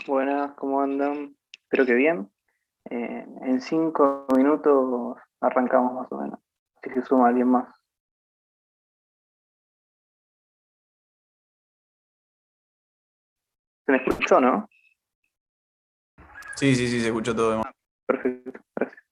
Buenas, ¿cómo andan? Espero que bien. En 5 minutos arrancamos más o menos. Si se suma alguien más. ¿Se me escuchó, no? Sí, sí, sí, se escuchó todo de más. Perfecto, gracias.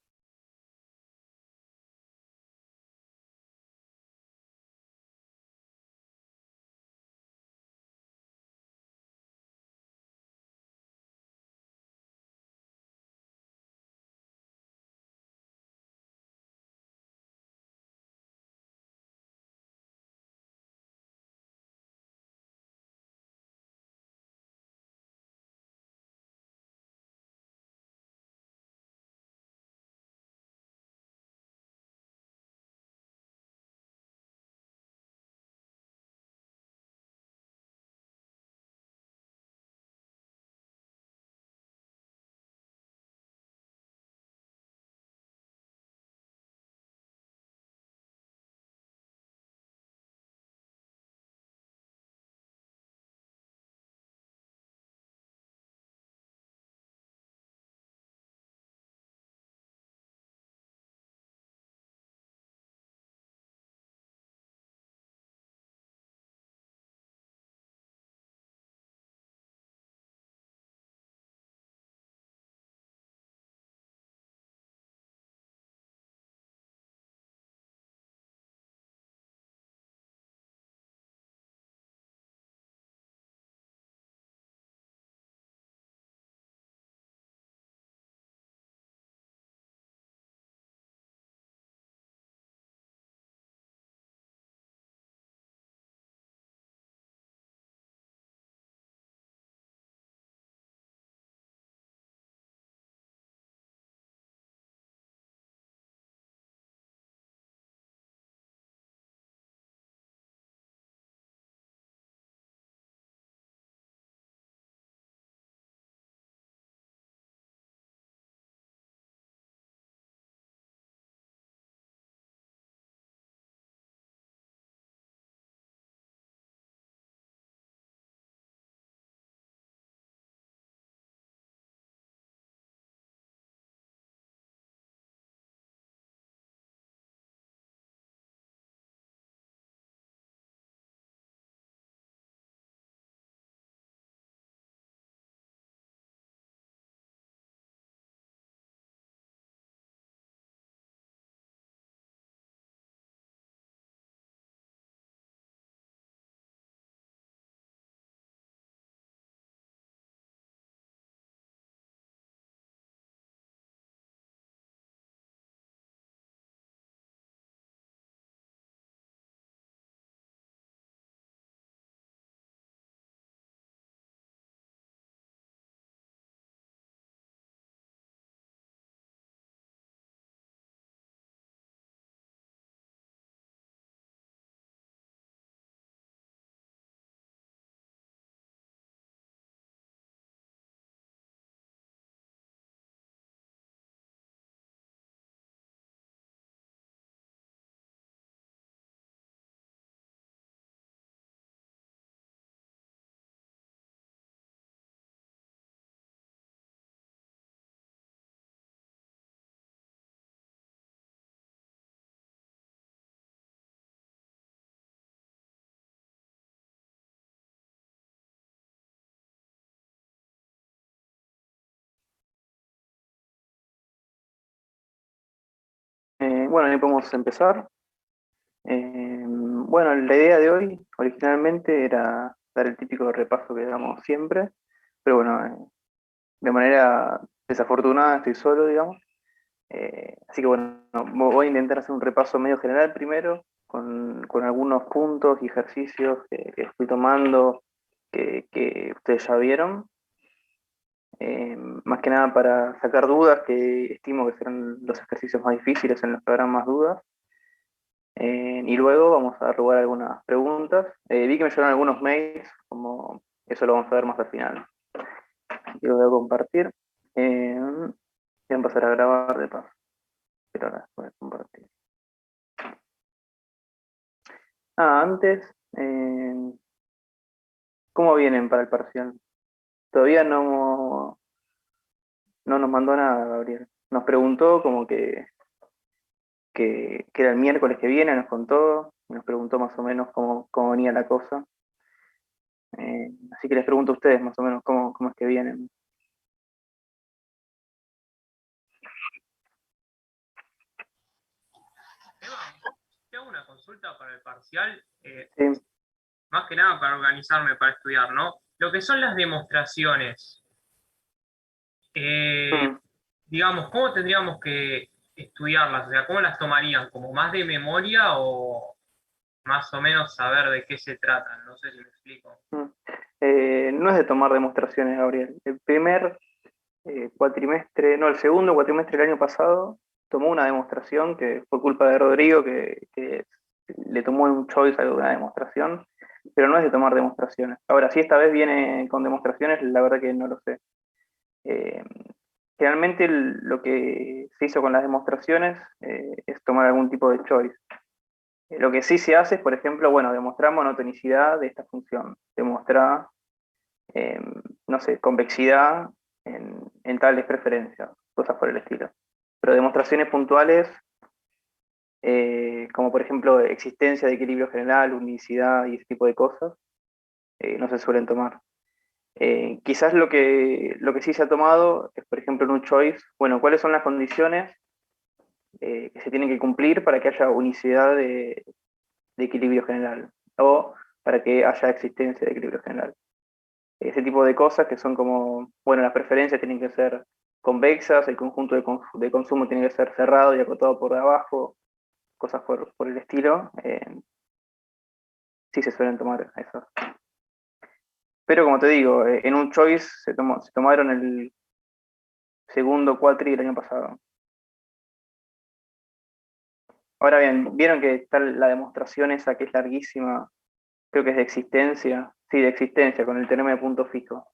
Bueno, ahí podemos empezar. Bueno, la idea de hoy originalmente era dar el típico repaso que damos siempre, pero bueno, de manera desafortunada estoy solo, digamos. Así que bueno, voy a intentar hacer un repaso medio general primero, con algunos puntos y ejercicios que estoy tomando, que ustedes ya vieron. Más que nada para sacar dudas, que estimo que serán los ejercicios más difíciles en los que habrá más dudas. Y luego vamos a robar algunas preguntas. Vi que me llegaron algunos mails, como eso lo vamos a ver más al final. Y lo voy a compartir. Voy a empezar a grabar de paso, pero ahora voy a compartir. Antes, ¿cómo vienen para el parcial? todavía no nos mandó nada, Gabriel. Nos preguntó como que era el miércoles que viene, nos contó, nos preguntó más o menos cómo venía la cosa. Así que les pregunto a ustedes más o menos cómo es que vienen. Eva, te hago una consulta para el parcial, Sí. más que nada para organizarme para estudiar, ¿no? Lo que son las demostraciones, eh, Mm. digamos, ¿cómo tendríamos que estudiarlas? O sea, ¿cómo las tomarían? ¿Como más de memoria o más o menos saber de qué se tratan? No sé si me explico. Mm. No es de tomar demostraciones, Gabriel. El primer cuatrimestre, no, el segundo cuatrimestre del año pasado, tomó una demostración que fue culpa de Rodrigo, que le tomó un choice a una demostración, pero no es de tomar demostraciones. Ahora, si esta vez viene con demostraciones, la verdad que no lo sé. Eh, Generalmente lo que se hizo con las demostraciones es tomar algún tipo de choice. Lo que sí se hace es, por ejemplo, bueno, demostrar monotonicidad de esta función, demostrar, eh, no sé, convexidad en tales preferencias, cosas por el estilo. Pero demostraciones puntuales, como por ejemplo existencia de equilibrio general, unicidad y ese tipo de cosas, no se suelen tomar. Quizás lo que sí se ha tomado es, por ejemplo, en un choice, bueno, ¿cuáles son las condiciones que se tienen que cumplir para que haya unicidad de equilibrio general? O para que haya existencia de equilibrio general. Ese tipo de cosas que son como, bueno, las preferencias tienen que ser convexas, el conjunto de consumo tiene que ser cerrado y acotado por debajo, cosas por el estilo. Sí se suelen tomar esas. Pero como te digo, en un choice se tomaron el segundo cuatri del año pasado. Ahora bien, vieron que está la demostración esa que es larguísima, creo que es de existencia, sí, de existencia, con el teorema de punto fijo.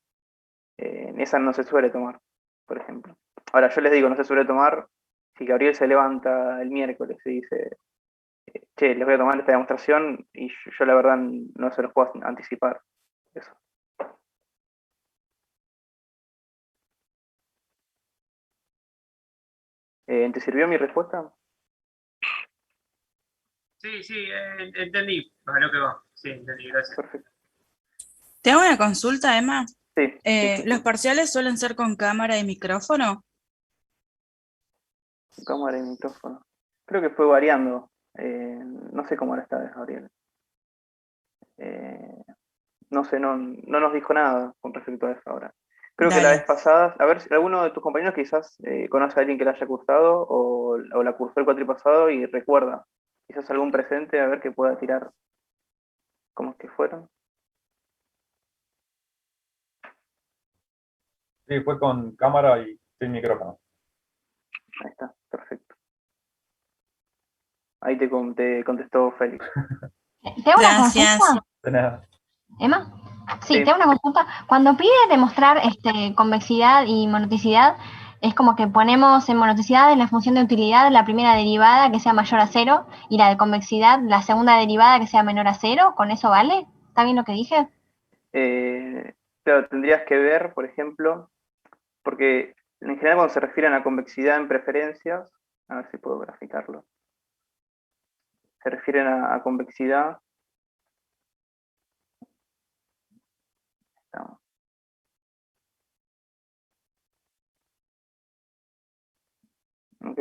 Esa no se suele tomar, por ejemplo. Ahora, yo les digo, no se suele tomar si Gabriel se levanta el miércoles y dice, che, les voy a tomar esta demostración y yo la verdad no se los puedo anticipar. Eso. ¿Te sirvió mi respuesta? Sí, sí, entendí a lo que va. Sí, entendí, gracias. Perfecto. Te hago una consulta, Emma. Sí, sí, sí, ¿Los sí. parciales suelen ser con cámara y micrófono? Cámara y micrófono. Creo que fue variando. No sé cómo era esta vez, Gabriel. Eh, no sé, no nos dijo nada con respecto a eso ahora. Creo que la vez Dale. pasada, a ver si alguno de tus compañeros quizás conoce a alguien que la haya cursado o la cursó el cuatri pasado y recuerda. Quizás algún presente, a ver que pueda tirar cómo es que fueron. Sí, fue con cámara y sin micrófono. Ahí está, perfecto. Ahí te contestó Félix. ¿Te hago una Gracias. consulta, De nada. Emma? Sí, Sí, te hago una consulta. Cuando pide demostrar convexidad y monoticidad, es como que ponemos en monoticidad en la función de utilidad la primera derivada que sea mayor a cero y la de convexidad la segunda derivada que sea menor a cero. ¿Con eso vale? ¿Está bien lo que dije? claro, tendrías que ver, por ejemplo, porque en general cuando se refieren a convexidad en preferencias, a ver si puedo graficarlo, se refieren a convexidad. No, ¿ok?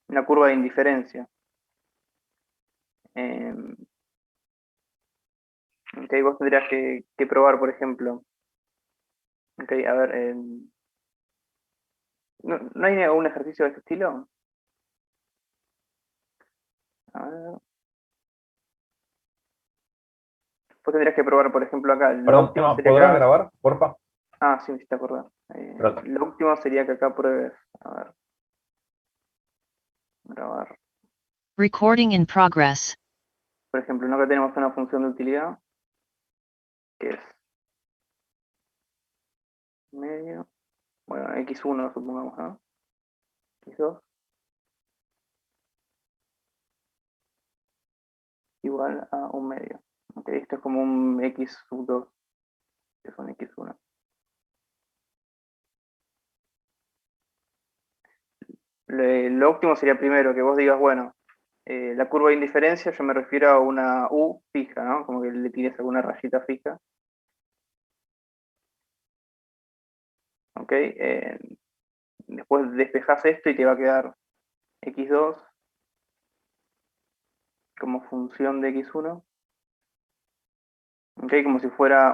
Una curva de indiferencia. Eh, ok, vos tendrías que probar, por ejemplo. Ok, a ver, ¿no hay algún ejercicio de este estilo? A ver, vos tendrías que probar, por ejemplo, acá. Lo Perdón, óptimo Emma, sería ¿podrás acá. grabar, porfa? Ah, sí, me hiciste acordar. Gracias. Lo último sería que acá pruebes. A ver, grabar. Recording in progress. Por ejemplo, acá tenemos una función de utilidad que es medio. Bueno, x1 supongamos, ¿no? X2 igual a un medio. Ok, esto es como un x sub 2. que son x1. Lo óptimo sería primero que vos digas, bueno, la curva de indiferencia yo me refiero a una u fija, ¿no? Como que le tires alguna rayita fija. ¿Ok? Después despejás esto y te va a quedar x2 como función de x1. ¿Ok? Como si fuera,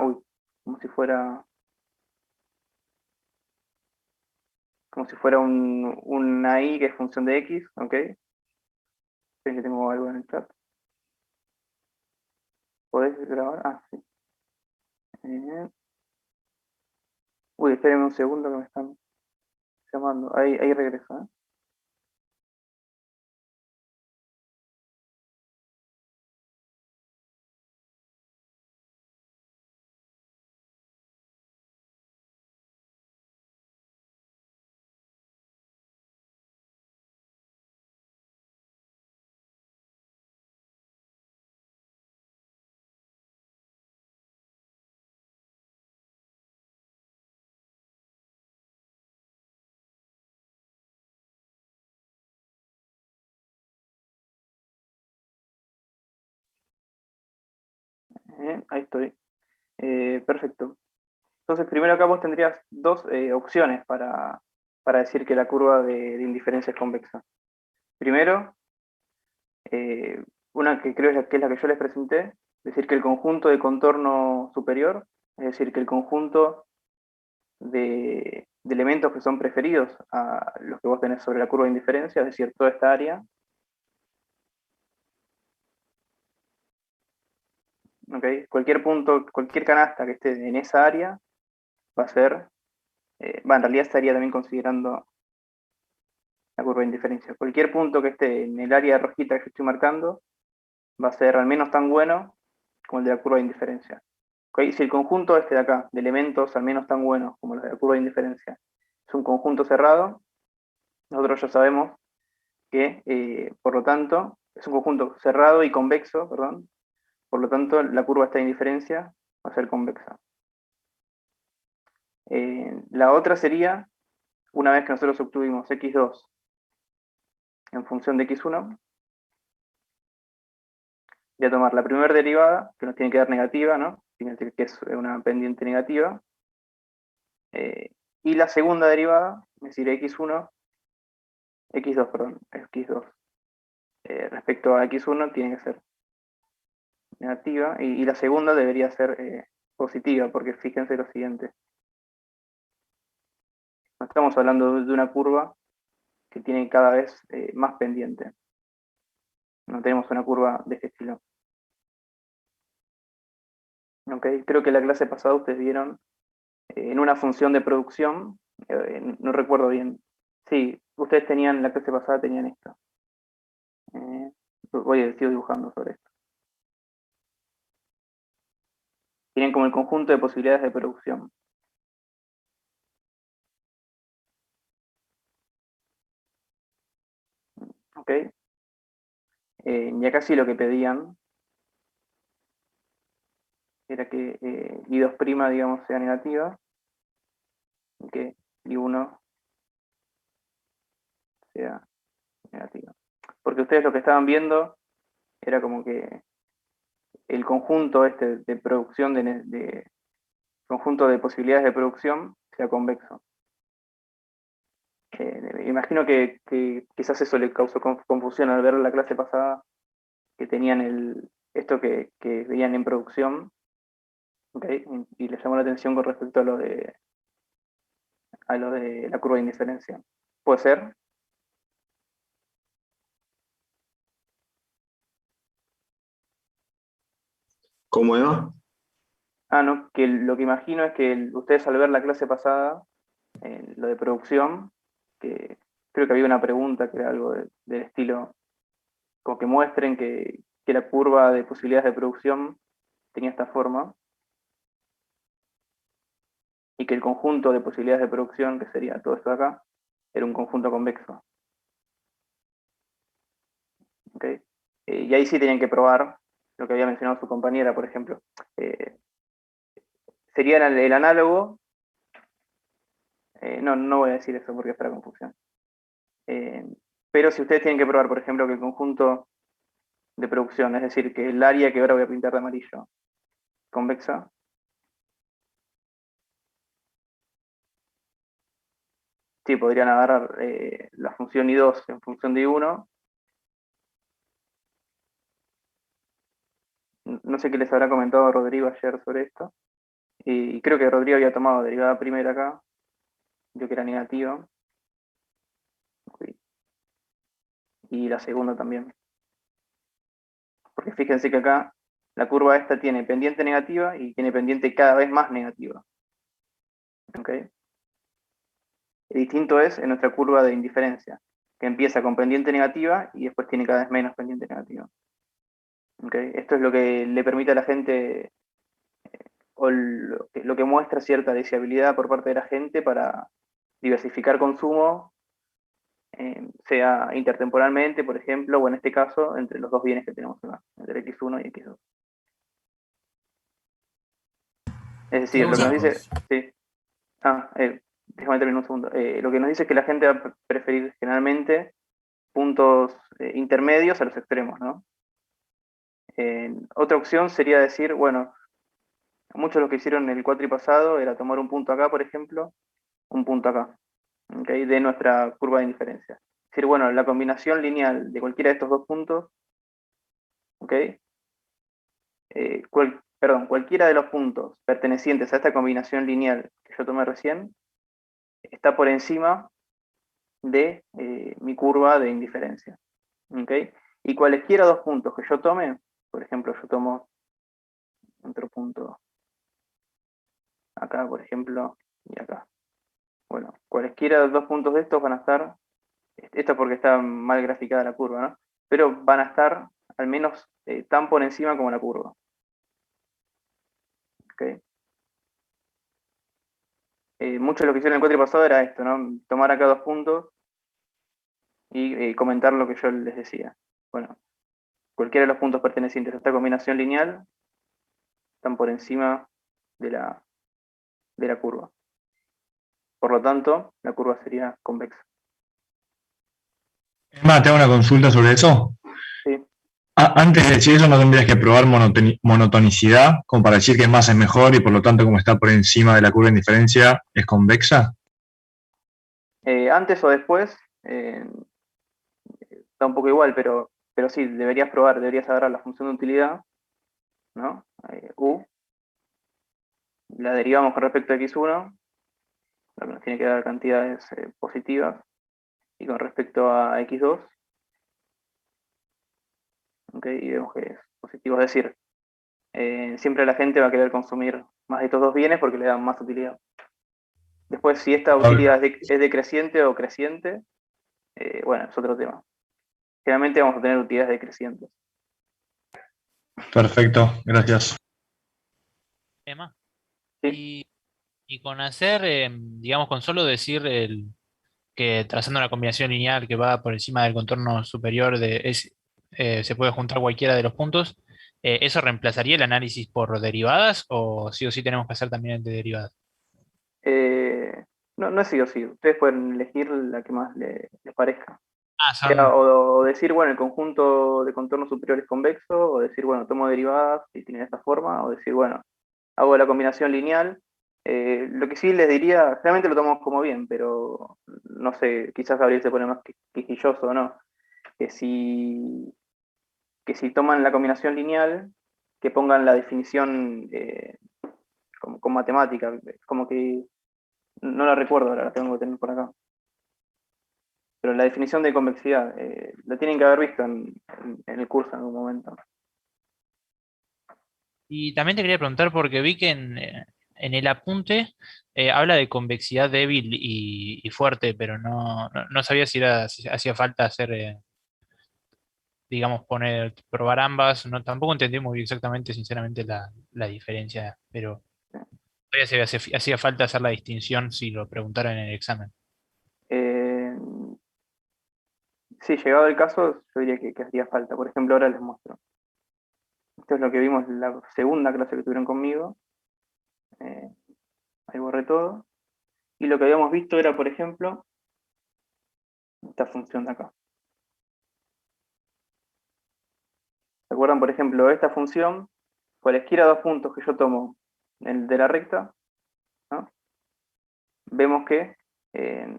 una y que es función de x, ¿ok? Sé que tengo algo en el chat. ¿Podés grabar? Ah, sí. Espérenme un segundo que me están llamando. Ahí regreso, ¿eh? Ahí estoy. Perfecto. Entonces, primero acá vos tendrías dos opciones para decir que la curva de indiferencia es convexa. Primero, eh, una que creo que es la que yo les presenté, decir que el conjunto de contorno superior, es decir, que el conjunto de elementos que son preferidos a los que vos tenés sobre la curva de indiferencia, es decir, toda esta área, ¿okay? Cualquier punto, cualquier canasta que esté en esa área va a ser, en realidad estaría también considerando la curva de indiferencia. Cualquier punto que esté en el área rojita que yo estoy marcando va a ser al menos tan bueno como el de la curva de indiferencia. ¿Okay? Si el conjunto este de acá, de elementos al menos tan buenos como los de la curva de indiferencia, es un conjunto cerrado, nosotros ya sabemos que, por lo tanto, es un conjunto cerrado y convexo, perdón, por lo tanto, la curva esta de indiferencia va a ser convexa. La otra sería, una vez que nosotros obtuvimos x2 en función de x1, voy a tomar la primera derivada, que nos tiene que dar negativa, ¿no? Tiene que es una pendiente negativa. Y la segunda derivada, es decir, x2, perdón, x2. Respecto a x1 tiene que ser negativa, y la segunda debería ser positiva, porque fíjense lo siguiente. No estamos hablando de una curva que tiene cada vez más pendiente. No tenemos una curva de este estilo. ¿Okay? Creo que la clase pasada ustedes vieron en una función de producción, no recuerdo bien. Sí, ustedes tenían, la clase pasada tenían esto. Sigo dibujando sobre esto. Tienen como el conjunto de posibilidades de producción. ¿Ok? Y acá sí lo que pedían era que I2', digamos, sea negativa, y que I1 sea negativa. Porque ustedes lo que estaban viendo era como que el conjunto este de producción, de conjunto de posibilidades de producción, sea convexo. Imagino que quizás eso le causó confusión al ver la clase pasada, que tenían esto que veían en producción, ¿okay? Y les llamó la atención con respecto a lo de la curva de indiferencia. ¿Puede ser? ¿Cómo, Eva? Ah, no, que lo que imagino es que ustedes al ver la clase pasada, lo de producción, que creo que había una pregunta que era algo del estilo, como que muestren que la curva de posibilidades de producción tenía esta forma, y que el conjunto de posibilidades de producción, que sería todo esto de acá, era un conjunto convexo. ¿Okay? Y ahí sí tenían que probar lo que había mencionado su compañera, por ejemplo. sería el análogo. No voy a decir eso porque es para confusión. Pero si ustedes tienen que probar, por ejemplo, que el conjunto de producción, es decir, que el área que ahora voy a pintar de amarillo, convexa, sí, podrían agarrar la función I2 en función de I1. No sé qué les habrá comentado Rodrigo ayer sobre esto. Y creo que Rodrigo había tomado derivada primera acá, yo que era negativa. Y la segunda también. Porque fíjense que acá la curva esta tiene pendiente negativa y tiene pendiente cada vez más negativa. ¿Ok? El distinto es en nuestra curva de indiferencia, que empieza con pendiente negativa y después tiene cada vez menos pendiente negativa. ¿Ok? Esto es lo que le permite a la gente, o lo que muestra cierta deseabilidad por parte de la gente para diversificar consumo, sea intertemporalmente, por ejemplo, o en este caso, entre los dos bienes que tenemos acá, entre X1 y X2. Es decir, lo que nos dice... Sí. Déjame terminar un segundo. Lo que nos dice es que la gente va a preferir generalmente puntos intermedios a los extremos, ¿no? Otra opción sería decir, bueno, muchos de los que hicieron el cuatripasado era tomar un punto acá, por ejemplo, un punto acá, ¿okay? De nuestra curva de indiferencia. Es decir, bueno, la combinación lineal de cualquiera de estos dos puntos, ¿ok? Cualquiera de los puntos pertenecientes a esta combinación lineal que yo tomé recién, está por encima de mi curva de indiferencia. ¿Okay? Y cualesquiera dos puntos que yo tome, por ejemplo, yo tomo otro punto acá, por ejemplo, y acá. Bueno, cualesquiera dos puntos de estos van a estar, esto porque está mal graficada la curva, ¿no? Pero van a estar al menos tan por encima como la curva. ¿Okay? Mucho de lo que hicieron en el cuatri pasado era esto, ¿no? Tomar acá dos puntos y comentar lo que yo les decía. Bueno, cualquiera de los puntos pertenecientes a esta combinación lineal están por encima de la curva. Por lo tanto, la curva sería convexa. Emma, te hago una consulta sobre eso. Sí. Antes de decir eso, ¿no tendrías que probar monotonicidad como para decir que más es mejor y por lo tanto, como está por encima de la curva de indiferencia, es convexa? Antes o después, está un poco igual, pero sí, deberías agarrar la función de utilidad, ¿no? U, la derivamos con respecto a x1, lo que nos tiene que dar cantidades positivas, y con respecto a x2, ¿okay? Y vemos que es positivo, es decir, siempre la gente va a querer consumir más de estos dos bienes porque le dan más utilidad. Después, si esta utilidad es decreciente o creciente, bueno, es otro tema. Generalmente vamos a tener utilidades decrecientes. Perfecto, gracias. Emma. Sí. Y con hacer, digamos, con solo decir que trazando una combinación lineal que va por encima del contorno superior se puede juntar cualquiera de los puntos, ¿eso reemplazaría el análisis por derivadas o sí tenemos que hacer también el de derivadas? No es sí o sí. Ustedes pueden elegir la que más les parezca. Son... O decir, bueno, el conjunto de contornos superiores es convexo, o decir, bueno, tomo derivadas y tiene esta forma, o decir, bueno, hago la combinación lineal. Lo que sí les diría, realmente lo tomamos como bien, pero no sé, quizás Gabriel se pone más quisquilloso o no, que si, que si toman la combinación lineal, que pongan la definición con matemática, como que no la recuerdo, ahora la tengo que tener por acá. Pero la definición de convexidad, la tienen que haber visto en el curso en algún momento. Y también te quería preguntar porque vi que en el apunte habla de convexidad débil y fuerte, pero no sabía si hacía falta hacer, digamos, probar ambas. No, tampoco entendí muy bien exactamente, sinceramente, la diferencia, pero todavía hacía falta hacer la distinción si lo preguntaran en el examen. Eh, sí, llegado el caso, yo diría que hacía falta. Por ejemplo, ahora les muestro. Esto es lo que vimos en la segunda clase que tuvieron conmigo. Eh, ahí borré todo. Y lo que habíamos visto era, por ejemplo, esta función de acá. ¿Se acuerdan, por ejemplo, de esta función? Cualesquiera dos puntos que yo tomo de la recta, ¿no? Vemos que eh,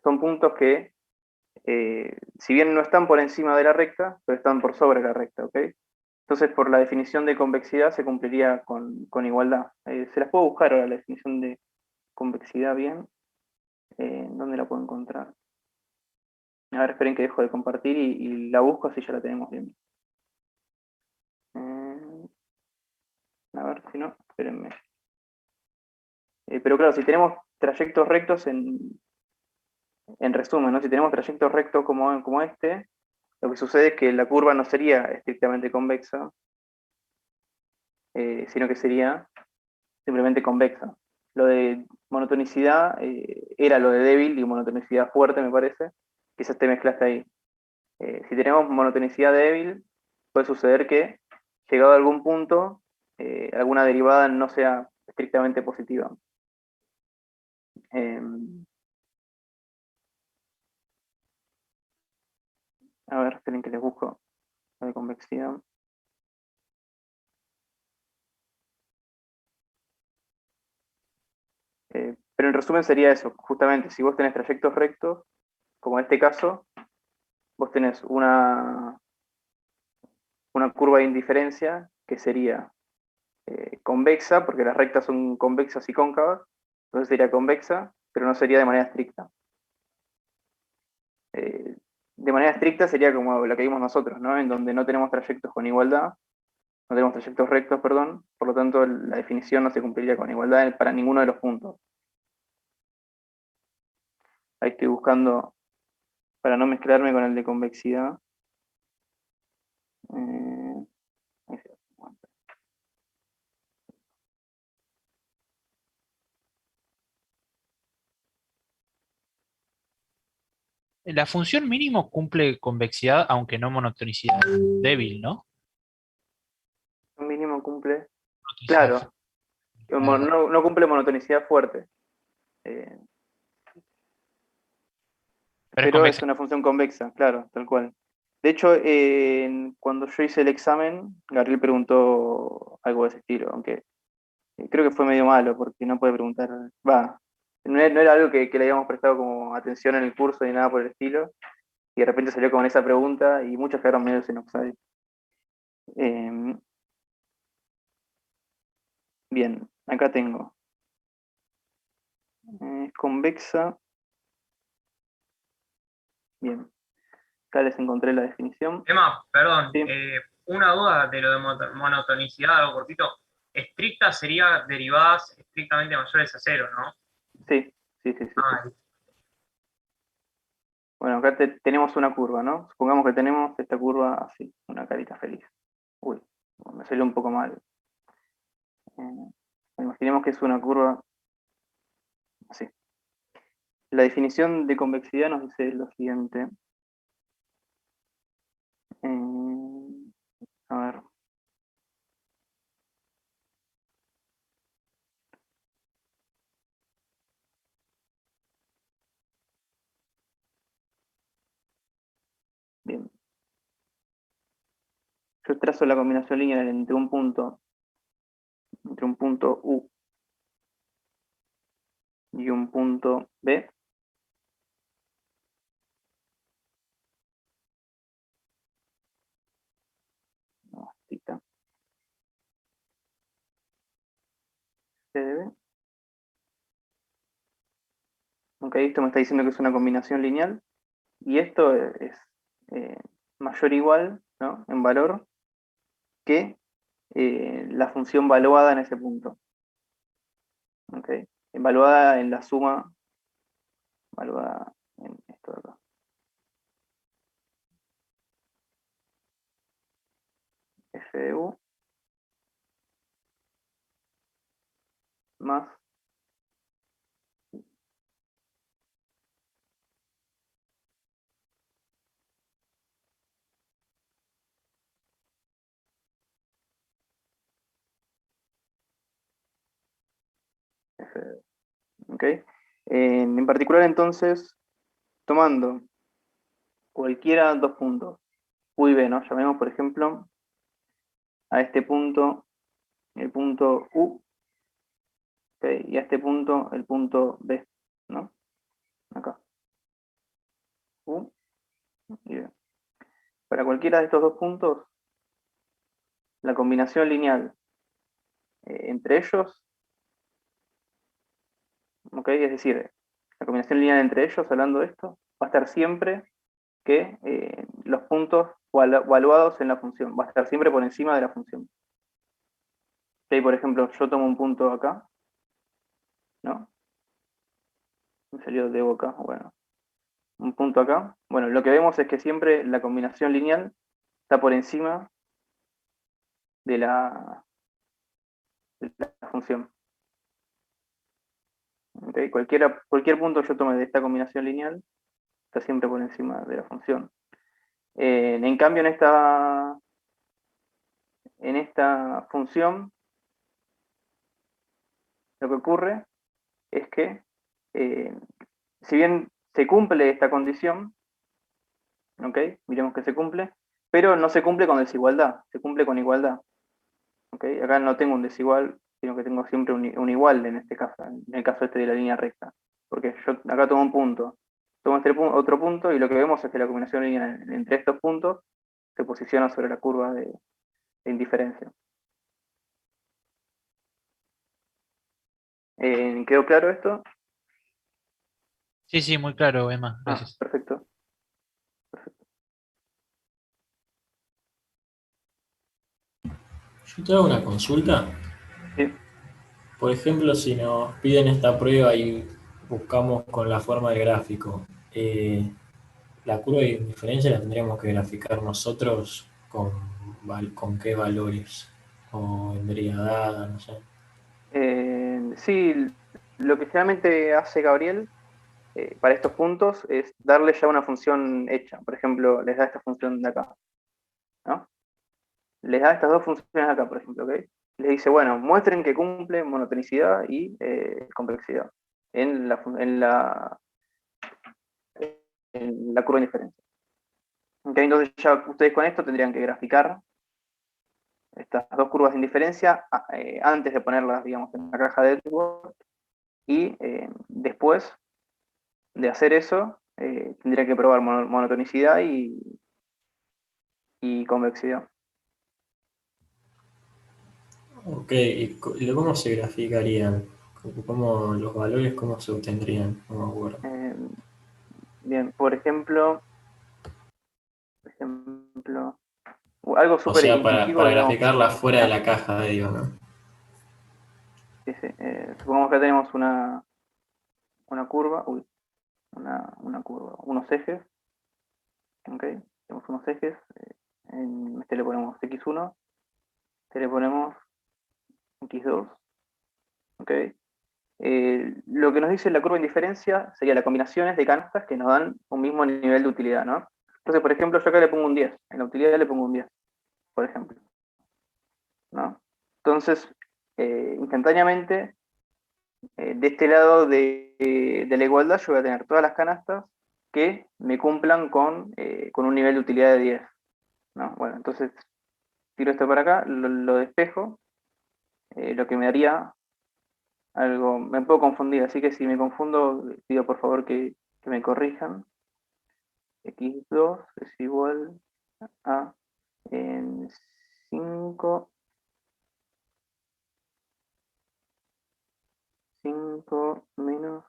son puntos que, si bien no están por encima de la recta, pero están por sobre la recta, ¿ok? Entonces, por la definición de convexidad se cumpliría con igualdad. Se las puedo buscar ahora, la definición de convexidad bien. ¿Dónde la puedo encontrar? A ver, esperen que dejo de compartir y la busco, así ya la tenemos bien. A ver, si no, espérenme. Pero claro, si tenemos trayectos rectos en resumen, ¿no? Si tenemos trayectos rectos como este, lo que sucede es que la curva no sería estrictamente convexa, sino que sería simplemente convexa. Lo de monotonicidad era lo de débil y monotonicidad fuerte, me parece. Quizás te mezclaste ahí. Si tenemos monotonicidad débil, puede suceder que, llegado a algún punto, alguna derivada no sea estrictamente positiva. A ver, esperen que les busco la de convexidad. Pero en resumen sería eso, justamente, si vos tenés trayectos rectos, como en este caso, vos tenés una curva de indiferencia que sería convexa, porque las rectas son convexas y cóncavas, entonces sería convexa, pero no sería de manera estricta. De manera estricta sería como lo que vimos nosotros, ¿no? En donde no tenemos trayectos con igualdad, no tenemos trayectos rectos, perdón, por lo tanto la definición no se cumpliría con igualdad para ninguno de los puntos. Ahí estoy buscando, para no mezclarme con el de convexidad. Ahí se- La función mínimo cumple convexidad, aunque no monotonicidad débil, ¿no? un mínimo cumple. Monotonicidad Claro, fuerte. no cumple monotonicidad fuerte, eh, Pero es pero es convexa. una función convexa, claro, tal cual. De hecho, cuando yo hice el examen, Gabriel preguntó algo de ese estilo, aunque creo que fue medio malo porque no puede preguntar, va, no era algo que le habíamos prestado como atención en el curso ni nada por el estilo, y de repente salió con esa pregunta y muchos quedaron medio sin offside. Bien, acá tengo. Convexa. Bien, acá les encontré la definición. Emma, perdón, Sí, una duda de lo de monotonicidad, algo cortito. Estricta sería derivadas estrictamente mayores a cero, ¿no? sí, sí, sí, sí, sí. Ah, Bueno, acá tenemos una curva, ¿no? Supongamos que tenemos esta curva así, una carita feliz. Uy, me salió un poco mal. Eh, Imaginemos que es una curva así. La definición de convexidad nos dice lo siguiente. A ver. Bien. Yo trazo la combinación lineal entre un punto U y un punto B. No, ahí está. C de B. Ok, esto me está diciendo que es una combinación lineal. Y esto es eh, mayor o igual, ¿no? En valor que la función valuada en ese punto. ¿Ok? Evaluada en la suma, valuada en esto de acá. F de U más F2. ¿Ok? En particular, entonces, tomando cualquiera de dos puntos, U y B, ¿no? Llamemos, por ejemplo, a este punto el punto U, ¿ok? Y a este punto el punto B, ¿no? Acá. U y B. Para cualquiera de estos dos puntos, la combinación lineal entre ellos, ¿ok? Es decir, la combinación lineal entre ellos, hablando de esto, va a estar siempre que los puntos evaluados en la función, va a estar siempre por encima de la función. Ok, por ejemplo, yo tomo un punto acá, ¿no? Me salió de boca, bueno, un punto acá. Bueno, lo que vemos es que siempre la combinación lineal está por encima de la función. ¿Okay? Cualquier punto que yo tome de esta combinación lineal está siempre por encima de la función. En cambio, en esta función, lo que ocurre es que, si bien se cumple esta condición, ¿ok? Miremos que se cumple, pero no se cumple con desigualdad, se cumple con igualdad. ¿Ok? Acá no tengo un desigual, sino que tengo siempre un igual en este caso, en el caso este de la línea recta. Porque yo acá tomo un punto, tomo otro punto, y lo que vemos es que la combinación lineal entre estos puntos se posiciona sobre la curva de indiferencia. ¿Quedó claro esto? Sí, sí, muy claro, Emma. Gracias. Perfecto. Yo te hago una consulta. Sí. Por ejemplo, si nos piden esta prueba y buscamos con la forma del gráfico, la curva de indiferencia la tendríamos que graficar nosotros con qué valores, o vendría dada, no sé. Sí, lo que generalmente hace Gabriel para estos puntos es darle ya una función hecha. Por ejemplo, les da esta función de acá, ¿no? Les da estas dos funciones acá, por ejemplo, ¿ok? Les dice, bueno, muestren que cumple monotonicidad y convexidad en la curva de indiferencia. ¿Ok? Entonces ya ustedes con esto tendrían que graficar estas dos curvas de indiferencia antes de ponerlas, digamos, en la caja de Edgeworth, y después de hacer eso, tendría que probar monotonicidad y convexidad. Ok, ¿y cómo se graficarían? ¿Cómo los valores cómo se obtendrían? No me acuerdo. Bien, por ejemplo, algo O súper sea, intuitivo, para digamos. graficarla fuera de Ah, la caja, digo, ¿no? sí, sí. Supongamos que tenemos una curva, una curva, unos ejes, ¿ok? Tenemos unos ejes, en este le ponemos x1, este le ponemos x2, ¿ok? Lo que nos dice la curva de indiferencia sería las combinaciones de canastas que nos dan un mismo nivel de utilidad, ¿no? Entonces, por ejemplo, yo acá le pongo un 10, en la utilidad le pongo un 10, por ejemplo, ¿no? Entonces, instantáneamente, de este lado de la igualdad, yo voy a tener todas las canastas que me cumplan con un nivel de utilidad de 10, ¿no? Bueno, entonces tiro esto para acá, lo despejo, lo que me daría algo, me puedo confundir, así que si me confundo, pido por favor que me corrijan. X2 es igual a 5 menos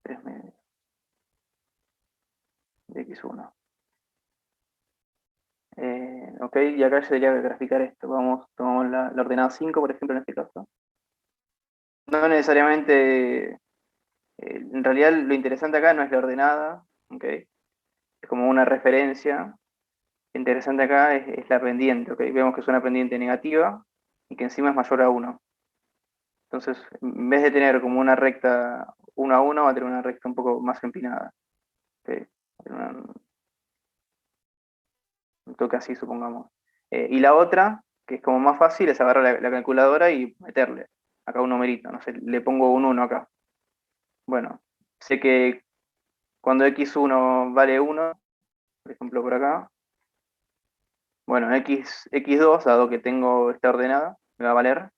3 medios de x1. Ok, y acá sería graficar esto. Tomamos la ordenada 5, por ejemplo, en este caso. No necesariamente, en realidad lo interesante acá no es la ordenada, ok, es como una referencia. Lo interesante acá es la pendiente, ok, vemos que es una pendiente negativa y que encima es mayor a 1. Entonces, en vez de tener como una recta 1 a 1, va a tener una recta un poco más empinada. Ok, un toque así, supongamos. Y la otra, que es como más fácil, es agarrar la calculadora y meterle. acá un numerito, no sé, le pongo un 1 acá. Bueno, sé que cuando x1 vale 1, por ejemplo por acá, bueno, x2, dado que tengo esta ordenada, me va a valer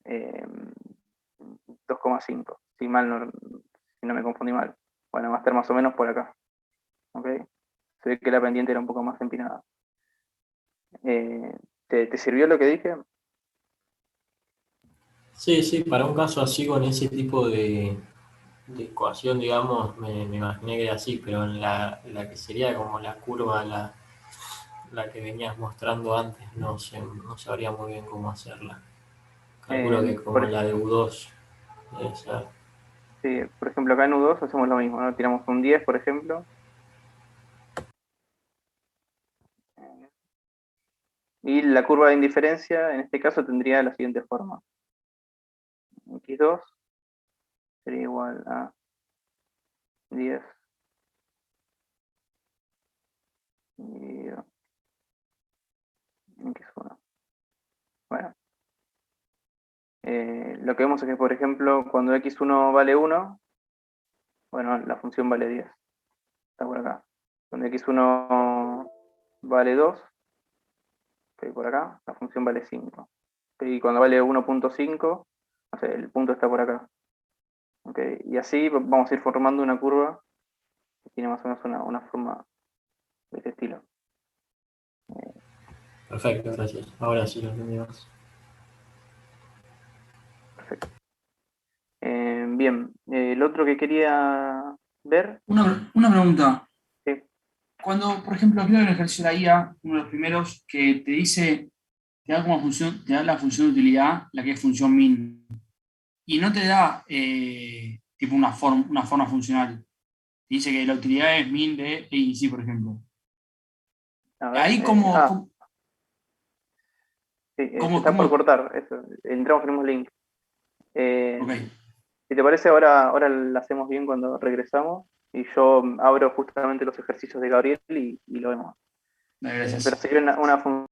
2,5, si no me confundí mal. Bueno, va a estar más o menos por acá. ¿Ok? Se ve que la pendiente era un poco más empinada. ¿Te sirvió lo que dije? Sí, sí, para un caso así con ese tipo de ecuación, digamos, me imaginé que era así, pero en la que sería como la curva, la que venías mostrando antes, no sabría muy bien cómo hacerla. Calculo que Por, como la de U2 debe ser. sí, por ejemplo, acá en U2 hacemos lo mismo, ¿no? Tiramos un 10, por ejemplo. Y la curva de indiferencia, en este caso, tendría la siguiente forma. X2 sería igual a 10 dividido X1. Bueno, lo que vemos es que, por ejemplo, cuando X1 vale 1, bueno, la función vale 10. Está por acá. Cuando X1 vale 2, ok, por acá, la función vale 5. Y cuando vale 1,5, no sé, el punto está por acá. Ok, y así vamos a ir formando una curva que tiene más o menos una forma de este estilo. Perfecto, gracias. Ahora sí lo entendí más. Perfecto. Bien, el otro que quería ver, Una pregunta. sí, Cuando, por ejemplo, aquí hay un ejercicio de la IA, uno de los primeros, que te dice, te da como función, te da la función de utilidad, la que es función min, y no te da tipo una forma funcional. Te dice que la utilidad es min de A y C, por ejemplo. a ver, Ahí como, sí, se como, está por como, cortar, eso, entramos en un link. ok, Si te parece, ahora la hacemos bien cuando regresamos y yo abro justamente los ejercicios de Gabriel y lo vemos. Pero gracias. sería una función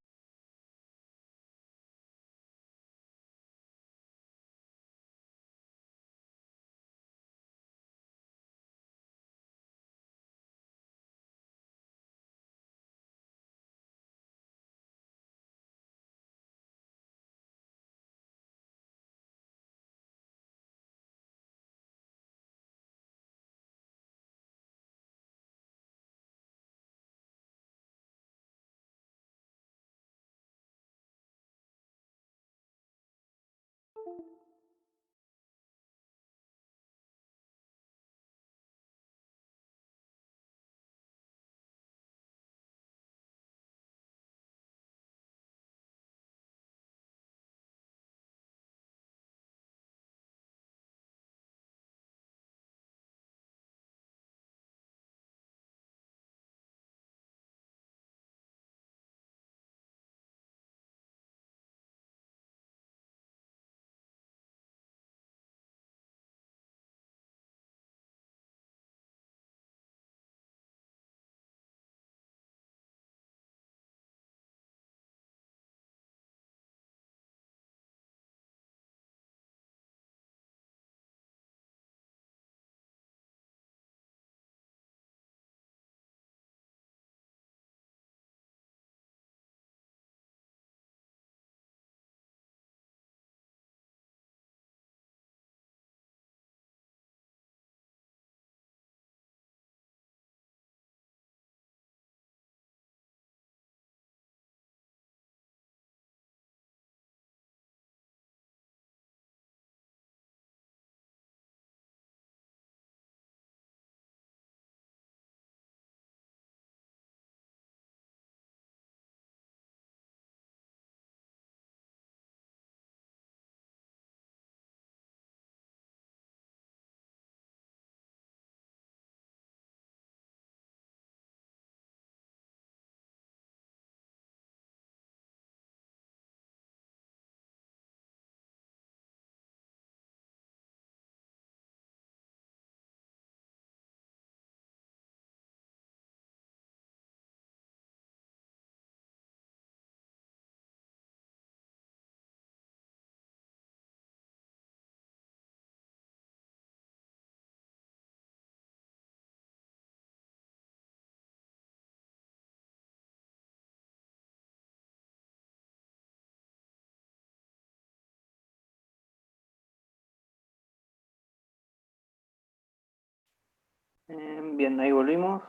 Bien, ahí volvimos.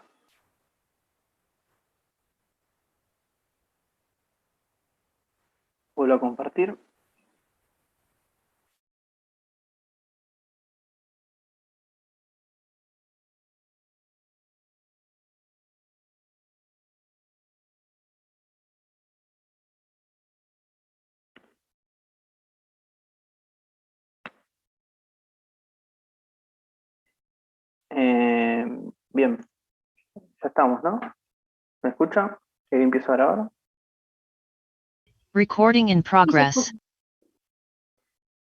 Vuelvo a compartir. Bien, ya estamos, ¿no? ¿Me escucha? Empiezo a grabar. Recording in progress.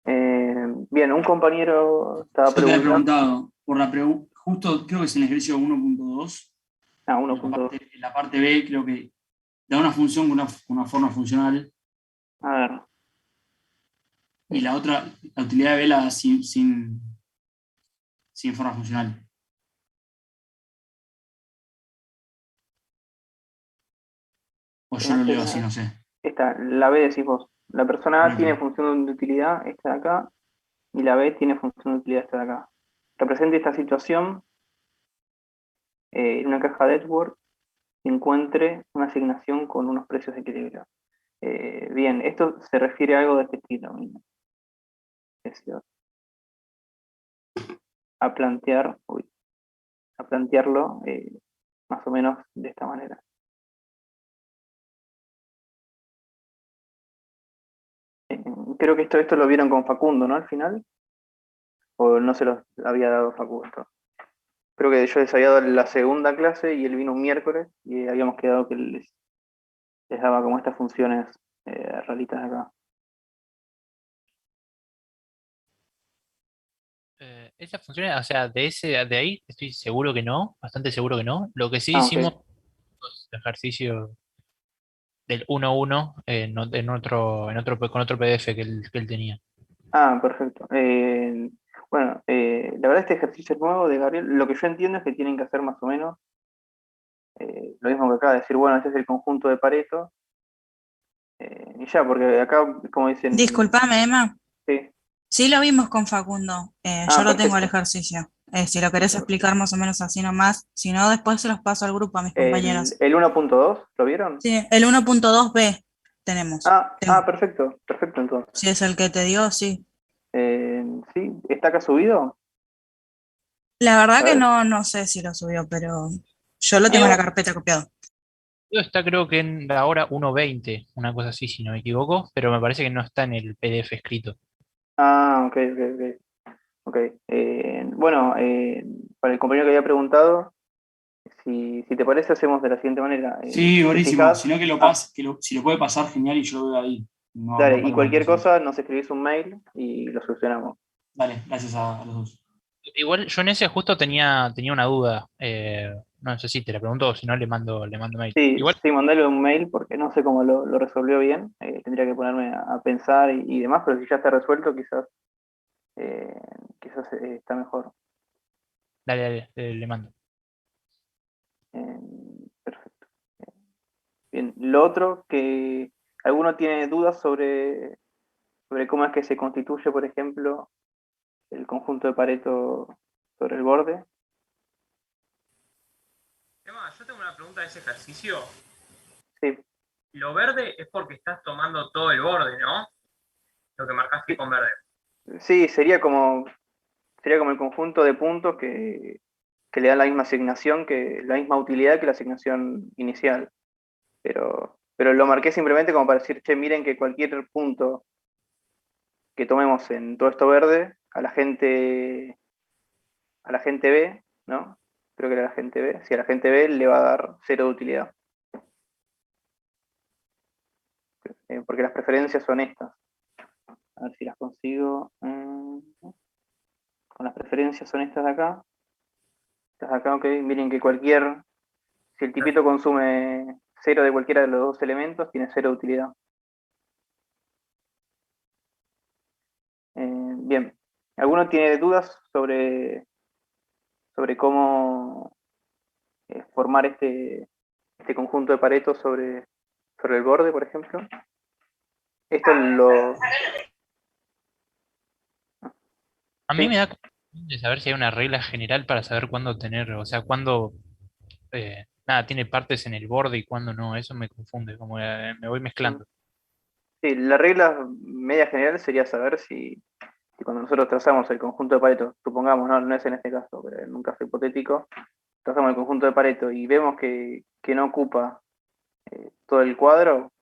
Bien, un compañero estaba Yo te había preguntando. preguntado, justo creo que es en el ejercicio 1.2. Ah, 1.2. En la parte B creo que da una función con una forma funcional. A ver. Y la otra, la utilidad de B la da sin forma funcional. O yo lo leo así, no sé. Esta, la B decís vos. La persona A Correcto. tiene función de utilidad, esta de acá, y la B tiene función de utilidad, esta de acá. Represente esta situación en una caja de Edward y encuentre una asignación con unos precios de equilibrio. Bien, esto se refiere a algo de este estilo. Es decir, a plantearlo más o menos de esta manera. Creo que esto lo vieron con Facundo, ¿no? Al final. O no se los había dado Facundo. Creo que yo les había dado la segunda clase y él vino un miércoles y habíamos quedado que les daba como estas funciones raritas acá. Esas funciones, o sea, de ahí estoy seguro que no, bastante seguro que no. Lo que sí Ok. hicimos los ejercicios del 1-1 con otro PDF que él tenía. Perfecto. Bueno, la verdad este ejercicio es nuevo de Gabriel. Lo que yo entiendo es que tienen que hacer más o menos lo mismo que acá, decir, bueno, este es el conjunto de Pareto. Y ya, porque acá, como dicen... Disculpame, Emma. Sí. Sí lo vimos con Facundo. Yo lo tengo el Perfecto. ejercicio. Si lo querés explicar más o menos así nomás. Si no, después se los paso al grupo a mis compañeros. El 1.2, ¿lo vieron? Sí, el 1.2b tenemos. Perfecto, perfecto entonces. Si es el que te dio, sí. Sí, ¿está acá subido? La verdad que ¿Sabes? no sé si lo subió, pero yo lo tengo en la carpeta copiado. Está creo que en la hora 1:20, una cosa así, si no me equivoco, pero me parece que no está en el PDF escrito. Ok. Ok. Bueno, para el compañero que había preguntado, si te parece, hacemos de la siguiente manera. Sí, ¿Te buenísimo. fijas? Si no si lo puede pasar, genial, y yo lo veo ahí. No Dale, y perdemos cualquier tiempo. cosa nos escribís un mail y lo solucionamos. Dale, gracias a los dos. Igual yo en ese justo tenía una duda. No sé si te la pregunto o si no le mando mail. Sí, Igual, sí, mandale un mail porque no sé cómo lo resolvió bien. Tendría que ponerme a pensar y demás, pero si ya está resuelto, eh, quizás está mejor. dale, le mando. Perfecto. Bien, lo otro que alguno tiene dudas sobre cómo es que se constituye, por ejemplo, el conjunto de Pareto sobre el borde. Emma, yo tengo una pregunta de ese ejercicio. Sí. Lo verde es porque estás tomando todo el borde, ¿no? Lo que marcaste con verde. Sí, sería como el conjunto de puntos que le dan la misma asignación, la misma utilidad que la asignación inicial. Pero lo marqué simplemente como para decir, che, miren que cualquier punto que tomemos en todo esto verde, a la gente B, ¿no? Creo que era la gente B. Si a la gente B le va a dar 0 de utilidad. Porque las preferencias son estas. A ver si las consigo. Con las preferencias son estas de acá. Estas de acá, ok. Miren que si el tipito consume 0 de cualquiera de los dos elementos, tiene 0 de utilidad. Bien. ¿Alguno tiene dudas sobre cómo formar este conjunto de Pareto sobre el borde, por ejemplo? Esto lo... A mí ¿Sí? me da De saber si hay una regla general para saber cuándo tener, o sea, cuándo, nada, tiene partes en el borde y cuándo no, eso me confunde, como me voy Mm. mezclando. Sí, la regla media general sería saber si cuando nosotros trazamos el conjunto de Pareto, supongamos, no es en este caso, pero en un caso hipotético, trazamos el conjunto de Pareto y vemos que no ocupa todo el cuadro,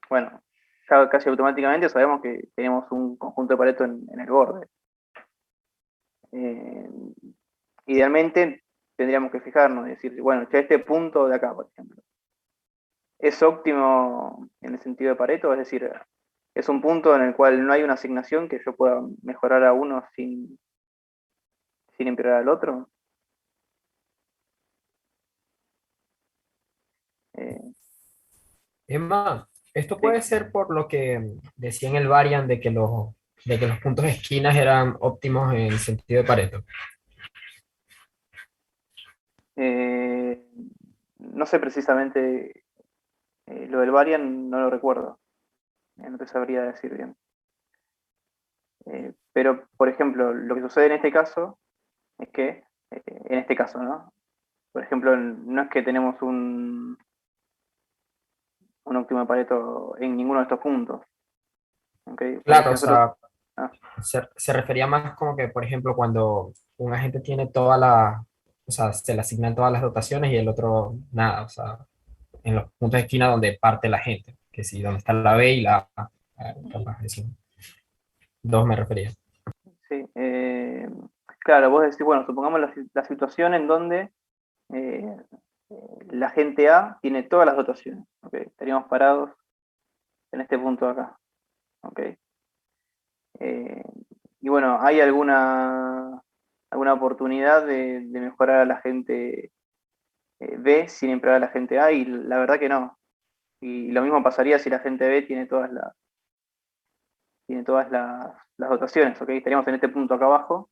bueno, ya casi automáticamente sabemos que tenemos un conjunto de Pareto en el borde. Eh, Idealmente tendríamos que fijarnos y decir, bueno, ya este punto de acá, por ejemplo, es óptimo en el sentido de Pareto, es decir, es un punto en el cual no hay una asignación que yo pueda mejorar a uno sin empeorar al otro. Eh, Emma, esto sí. puede ser por lo que decía en el variant de que los puntos de esquinas eran óptimos en sentido de Pareto. Eh, no sé precisamente lo del variant, no lo recuerdo, no te sabría decir bien. Pero, por ejemplo, lo que sucede en este caso es que, en este caso, ¿no? Por ejemplo, no es que tenemos un óptimo de Pareto en ninguno de estos puntos. ¿Okay? Porque Claro, si o nosotros. sea, Ah, se refería más como que, por ejemplo, cuando un agente tiene todas las, o sea, se le asignan todas las dotaciones y el otro nada, o sea, en los puntos de esquina donde parte la gente, que sí, donde está la B y la A, capaz de decir. Dos me refería. sí. Claro, vos decís, bueno, supongamos la situación en donde eh, la gente A tiene todas las dotaciones. ¿Okay? Estaríamos parados en este punto de acá. ¿Okay? Eh, y bueno, ¿hay alguna oportunidad de mejorar a la gente B sin empeorar a la gente A? Y la verdad que no. Y lo mismo pasaría si la gente B tiene todas las dotaciones, ¿ok? Estaríamos en este punto acá abajo.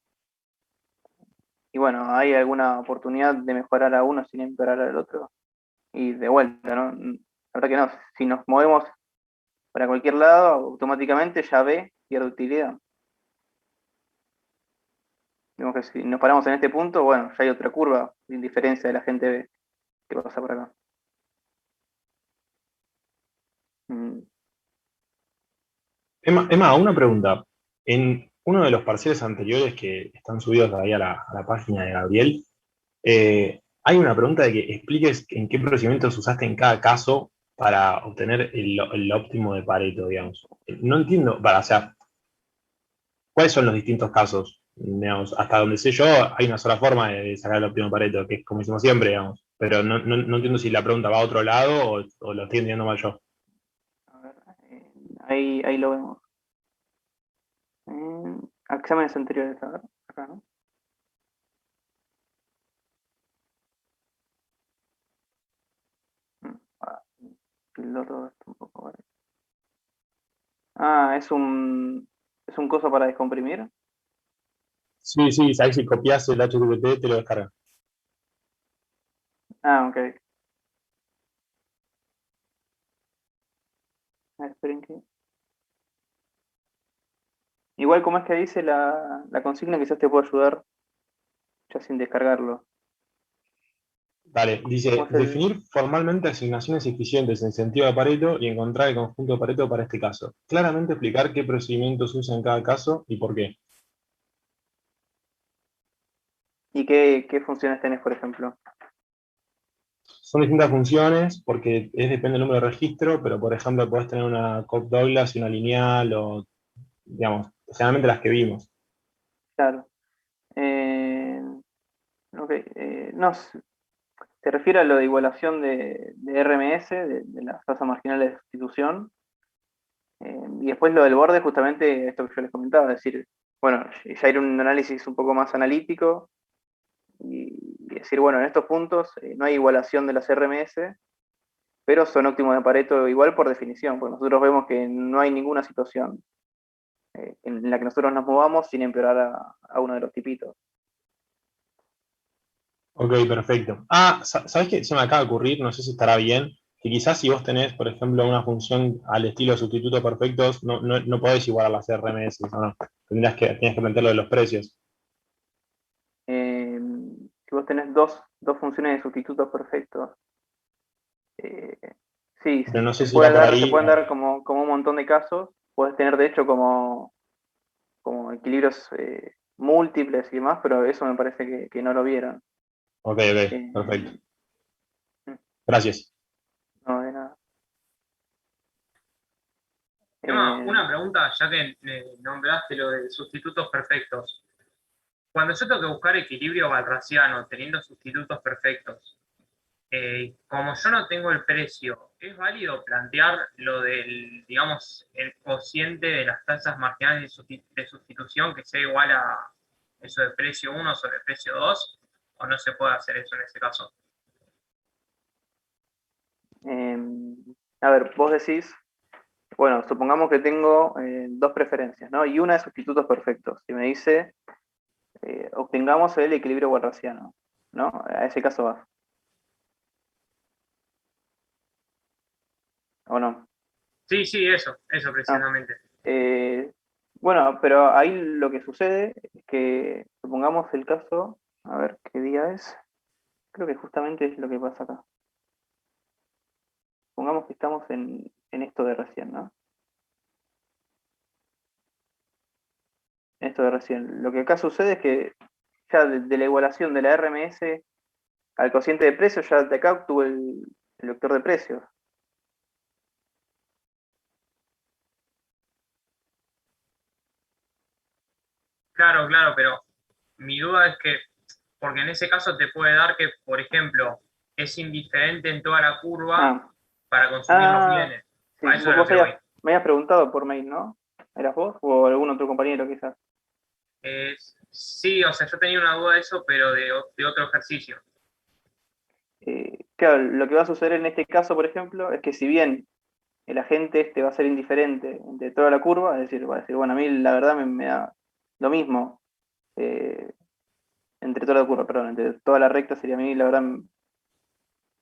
Y bueno, ¿hay alguna oportunidad de mejorar a uno sin empeorar al otro? Y de vuelta, ¿no? La verdad que no. Si nos movemos para cualquier lado, automáticamente ya B pierde utilidad. Digamos que si nos paramos en este punto, bueno, ya hay otra curva de indiferencia de la gente B que pasa por acá. Mm, Emma, una pregunta. En uno de los parciales anteriores que están subidos ahí a la página de Gabriel, hay una pregunta de que expliques en qué procedimientos usaste en cada caso para obtener el óptimo de Pareto, digamos. No entiendo, o sea, ¿cuáles son los distintos casos? Digamos, hasta donde sé yo, hay una sola forma de sacar el óptimo de Pareto, que es como hicimos siempre, digamos. Pero no entiendo si la pregunta va a otro lado o lo estoy entendiendo mal yo. a ver, ahí lo vemos. Exámenes anteriores, a ver, acá, ¿no? Ah, el otro está un poco vale. Ah, es un coso para descomprimir. Sí, sí, sabes si copias el HTTP te lo descarga. Ah, ok. Esperen que. Igual, como es que dice la consigna, quizás te puedo ayudar ya sin descargarlo. Vale, dice, ¿Cómo es el? definir formalmente asignaciones eficientes en sentido de Pareto y encontrar el conjunto de Pareto para este caso. Claramente explicar qué procedimientos usa en cada caso y por qué. ¿Y qué funciones tenés, por ejemplo? Son distintas funciones porque depende del número de registro, pero por ejemplo podés tener una Cobb-Douglas y una lineal o, digamos, generalmente las que vimos. Claro. Ok. No, se refiere a lo de igualación de RMS, de las tasas marginales de sustitución. Y después lo del borde, justamente esto que yo les comentaba, es decir, bueno, ya ir a un análisis un poco más analítico y decir, bueno, en estos puntos no hay igualación de las RMS, pero son óptimos de Pareto igual por definición, porque nosotros vemos que no hay ninguna situación en la que nosotros nos movamos sin empeorar a uno de los tipitos. Ok, perfecto. ¿Sabes qué? Se me acaba de ocurrir, no sé si estará bien, que quizás si vos tenés, por ejemplo, una función al estilo sustituto perfectos, no podés igualar las RMS, ¿no? Tienes que plantear lo de los precios. si vos tenés dos funciones de sustitutos perfectos, sí, Pero no sé se si va por se ahí. pueden dar como un montón de casos. Puedes tener, de hecho, como equilibrios múltiples y demás, pero eso me parece que no lo vieron. Ok, perfecto. Mm, Gracias. no, de nada. Emma, Eh, una pregunta, ya que nombraste lo de sustitutos perfectos. Cuando yo tengo que buscar equilibrio balraciano teniendo sustitutos perfectos, como yo no tengo el precio, ¿es válido plantear lo del, digamos, el cociente de las tasas marginales de sustitución que sea igual a eso de precio 1 sobre precio 2? ¿O no se puede hacer eso en ese caso? a ver, vos decís, bueno, supongamos que tengo dos preferencias, ¿no? Y una de sustitutos perfectos. Y me dice, obtengamos el equilibrio walrasiano, ¿no? A ese caso vas, ¿o no? Sí, sí, eso Ah, precisamente. bueno, pero ahí lo que sucede es que, supongamos el caso, a ver qué día es, creo que justamente es lo que pasa acá. Supongamos que estamos en esto de recién, ¿no? En esto de recién. Lo que acá sucede es que ya de la igualación de la RMS al cociente de precios, ya de acá obtuve el vector de precios. Claro, claro, pero mi duda es que, porque en ese caso te puede dar que, por ejemplo, es indiferente en toda la curva Ah, para consumir los bienes. sí, A eso es a lo vos que voy. me habías preguntado por mail, ¿no? ¿Eras vos o algún otro compañero quizás? Sí, o sea, yo tenía una duda de eso, pero de otro ejercicio. Claro, lo que va a suceder en este caso, por ejemplo, es que si bien el agente este va a ser indiferente entre toda la curva, es decir, va a decir, bueno, a mí la verdad me da lo mismo, eh, entre toda la curva, perdón, entre toda la recta sería a mí, la verdad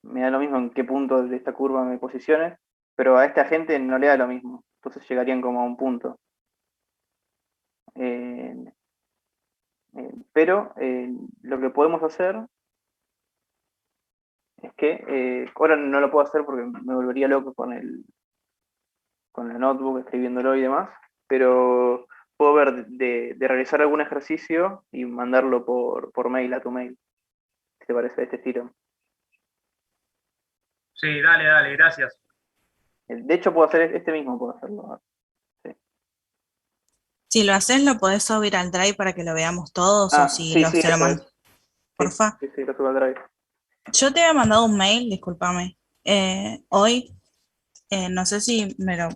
me da lo mismo en qué punto de esta curva me posicione, pero a este agente no le da lo mismo, entonces llegarían como a un punto. Eh, pero lo que podemos hacer es que ahora no lo puedo hacer porque me volvería loco con la notebook escribiéndolo y demás, pero puedo ver de realizar algún ejercicio y mandarlo por mail a tu mail, si te parece este estilo. Sí, dale, dale, gracias. De hecho, puedo hacer este mismo, puedo hacerlo. Sí. Si lo haces, lo podés subir al Drive para que lo veamos todos o si Sí, sí, se lo eso mandas, es. Sí, porfa. sí, sí, lo subo al Drive. Yo te había mandado un mail, discúlpame, hoy, no sé si me lo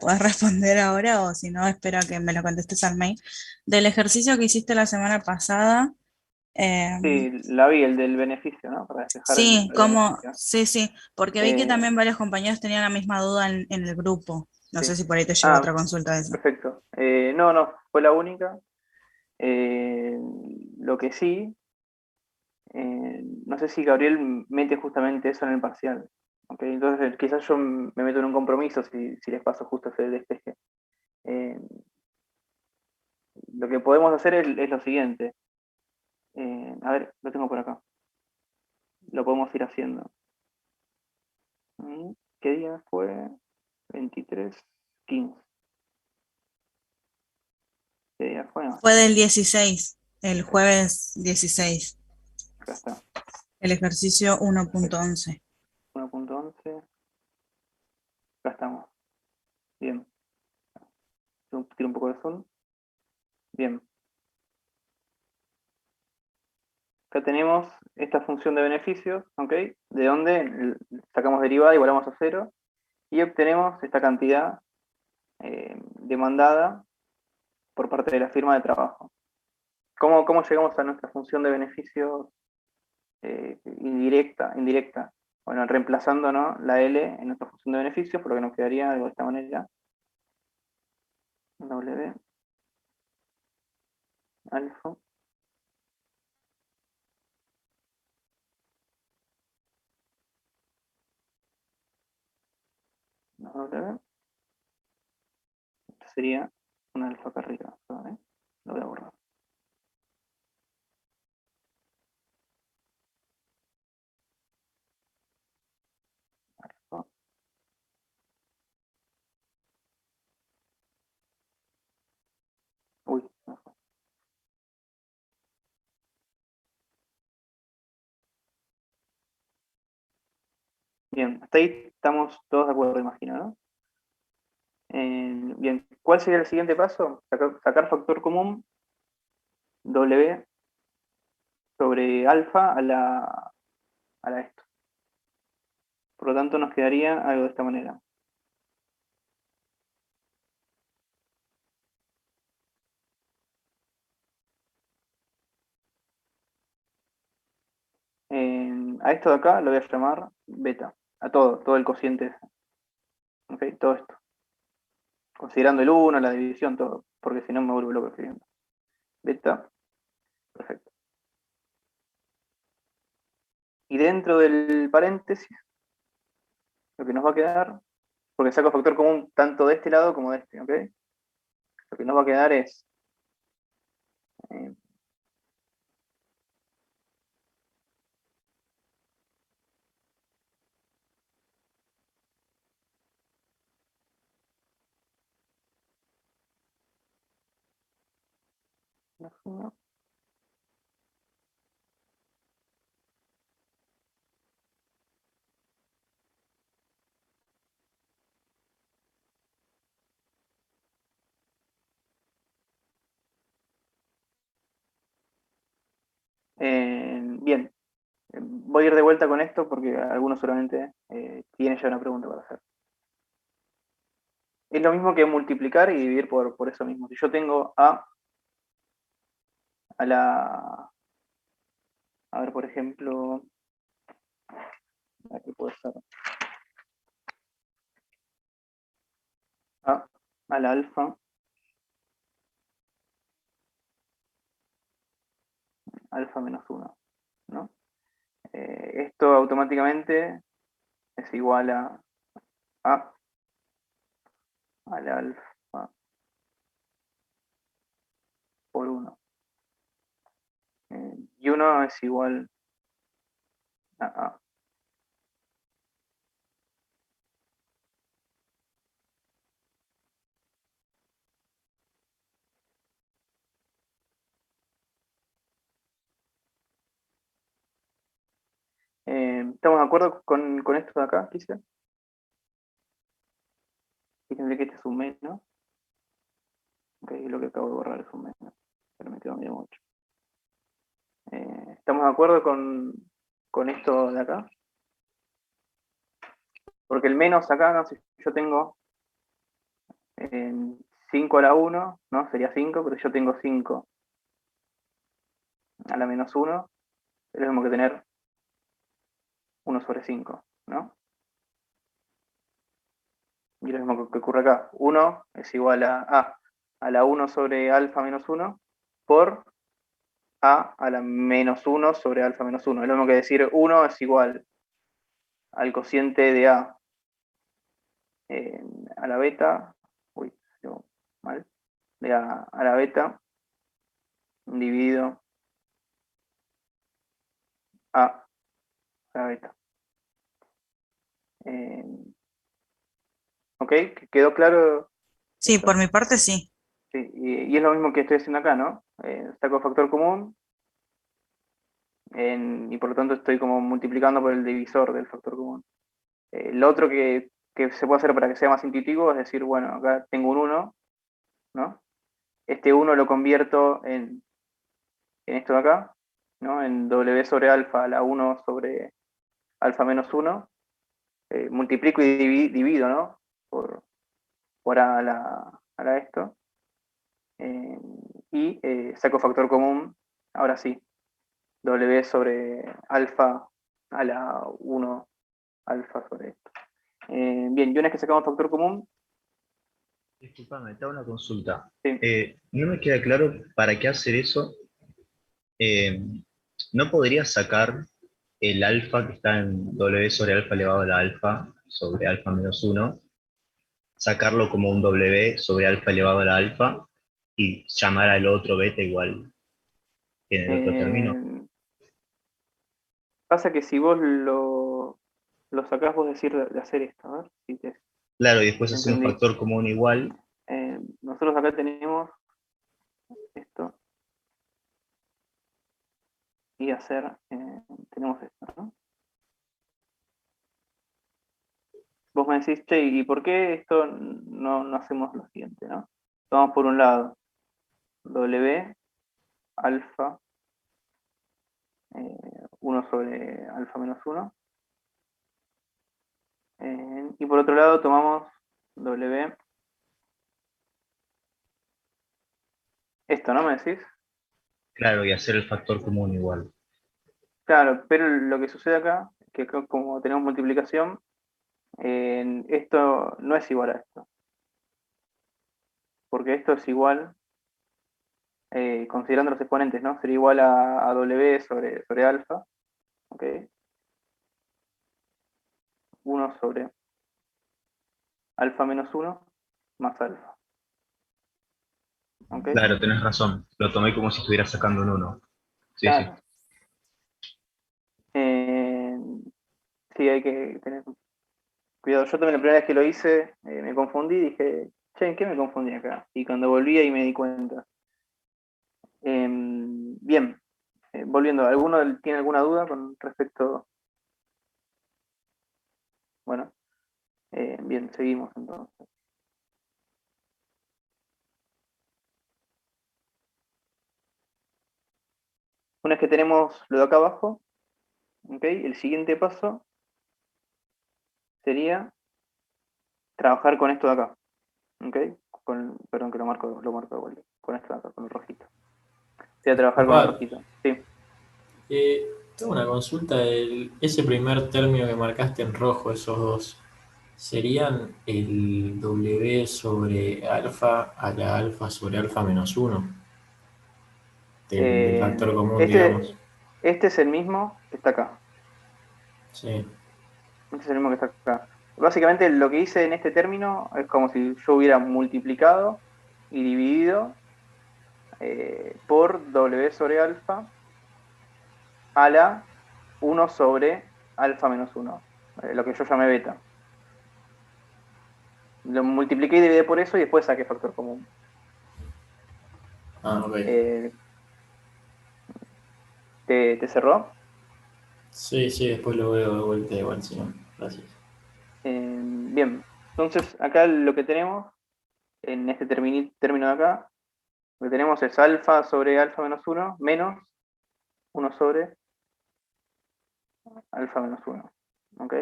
puedes responder ahora o si no, espero a que me lo contestes al mail, del ejercicio que hiciste la semana pasada. eh, Sí, la vi, el del beneficio, ¿no? Para despejar sí, el beneficio. sí, porque vi que Eh, también varios compañeros tenían la misma duda en el grupo. No sí. sé si por ahí te llegó otra consulta de eso. Perfecto. No, no, fue la única. Eh, lo que sí, no sé si Gabriel mete justamente eso en el parcial. ¿Ok? Entonces, quizás yo me meto en un compromiso si les paso justo ese despeje. Eh, lo que podemos hacer es lo siguiente. A ver, lo tengo por acá. Lo podemos ir haciendo. ¿Qué día fue? 23, 15. ¿Qué día fue? No, Fue del 16, el jueves 16, acá está. el ejercicio Perfecto. 1.11. 1.11. Acá estamos. Bien. Tiro un poco de zoom. Bien. Acá tenemos esta función de beneficios, ¿ok? De donde sacamos derivada, igualamos a 0 y obtenemos esta cantidad demandada por parte de la firma de trabajo. ¿Cómo llegamos a nuestra función de beneficios indirecta? Bueno, reemplazando, ¿no?, la L en nuestra función de beneficios, por lo que nos quedaría algo de esta manera. W alfa W. Esto sería un alfa acá arriba, ¿vale? Lo voy a borrar. Bien, hasta ahí estamos todos de acuerdo, imagino, ¿no? Bien, ¿cuál sería el siguiente paso? Sacar factor común W sobre alfa a la esto. Por lo tanto, nos quedaría algo de esta manera. A esto de acá lo voy a llamar beta. A todo el cociente ese. ¿Ok? Todo esto. Considerando el 1, la división, todo. Porque si no me vuelvo loco escribiendo. Beta. Perfecto. Y dentro del paréntesis, lo que nos va a quedar, porque saco factor común tanto de este lado como de este, ¿ok? Lo que nos va a quedar es eh, bien, voy a ir de vuelta con esto porque algunos seguramente tienen ya una pregunta para hacer. Es lo mismo que multiplicar y dividir por eso mismo. Si yo tengo a la... A ver, por ejemplo... Aquí puede ser a la alfa menos 1, ¿no? Esto automáticamente es igual a la alfa por 1. Y 1 es igual a. ¿Estamos de acuerdo con esto de acá, quizá? Fíjense que este es un menos. Ok, lo que acabo de borrar es un menos. Pero me quedó medio mucho. ¿Estamos de acuerdo con esto de acá? Porque el menos acá, no sé, yo tengo 5 a la 1, ¿no? Sería 5, pero yo tengo 5 a la menos 1. Es lo mismo que tener 1 sobre 5, ¿no? Y lo mismo que ocurre acá. 1 es igual a la 1 sobre alfa menos 1 por a la menos 1 sobre alfa menos 1. Es lo mismo que decir 1 es igual al cociente de a la beta, uy, salió mal, de a la beta dividido a la beta. ¿Ok? ¿Quedó claro? Sí, por mi parte sí. Sí, y es lo mismo que estoy haciendo acá, ¿no? Saco factor común y por lo tanto estoy como multiplicando por el divisor del factor común. Lo otro que se puede hacer para que sea más intuitivo es decir, bueno, acá tengo un 1, ¿no? Este 1 lo convierto en esto de acá, ¿no? En W sobre alfa a la 1 sobre alfa menos 1. Multiplico y divido, ¿no? Por a la esto. Y saco factor común, ahora sí, W sobre alfa a la 1 alfa sobre esto. Bien, y una vez que sacamos factor común. Disculpame, te hago una consulta. Sí. No me queda claro para qué hacer eso. ¿No podrías sacar el alfa que está en W sobre alfa elevado a la alfa sobre alfa menos 1, sacarlo como un W sobre alfa elevado a la alfa y llamar al otro beta igual que en el otro término? Pasa que si vos lo sacás, vos decir de hacer esto, a ver si te Claro, y después hacer un entendí. factor común igual. Nosotros acá tenemos esto y hacer, tenemos esto, ¿no? vos me decís, che, ¿y por qué esto no hacemos lo siguiente, ¿no? Tomamos por un lado W alfa 1 sobre alfa menos 1. Y por otro lado tomamos W, esto, ¿no me decís? Claro, y hacer el factor común igual. Claro, pero lo que sucede acá, que acá como tenemos multiplicación, esto no es igual a esto. Porque esto es igual, considerando los exponentes, ¿no? Sería igual a W sobre alfa, ¿ok? 1 sobre alfa menos 1 más alfa. ¿Ok? Claro, tenés razón. Lo tomé como si estuviera sacando un 1. Sí, sí. Claro. Eh, sí, hay que tener cuidado. Yo también la primera vez que lo hice me confundí, dije, che, ¿en qué me confundí acá? Y cuando volví ahí me di cuenta. Bien, volviendo, ¿alguno tiene alguna duda con respecto? Bueno, bien, seguimos entonces. Una vez que tenemos lo de acá abajo, ¿ok? El siguiente paso sería trabajar con esto de acá, ¿ok? Perdón que lo marco de vuelta, con esto de acá, con el rojito. Sería trabajar con el Igual, rojito, sí. tengo una consulta. Ese primer término que marcaste en rojo, esos dos, ¿serían el W sobre alfa a la alfa sobre alfa menos uno del factor común, Este, digamos? este es el mismo que está acá. Sí. Este es el mismo que está acá. Básicamente lo que hice en este término es como si yo hubiera multiplicado y dividido por W sobre alfa a la 1 sobre alfa menos 1, lo que yo llamé beta. Lo multipliqué y dividí por eso y después saqué factor común. Ah, ok. ¿Te cerró? Sí, sí, después lo veo de vuelta igual, si no. Gracias. Bien, entonces acá lo que tenemos en este término de acá, lo que tenemos es alfa sobre alfa menos 1 menos 1 sobre alfa menos 1. ¿Ok?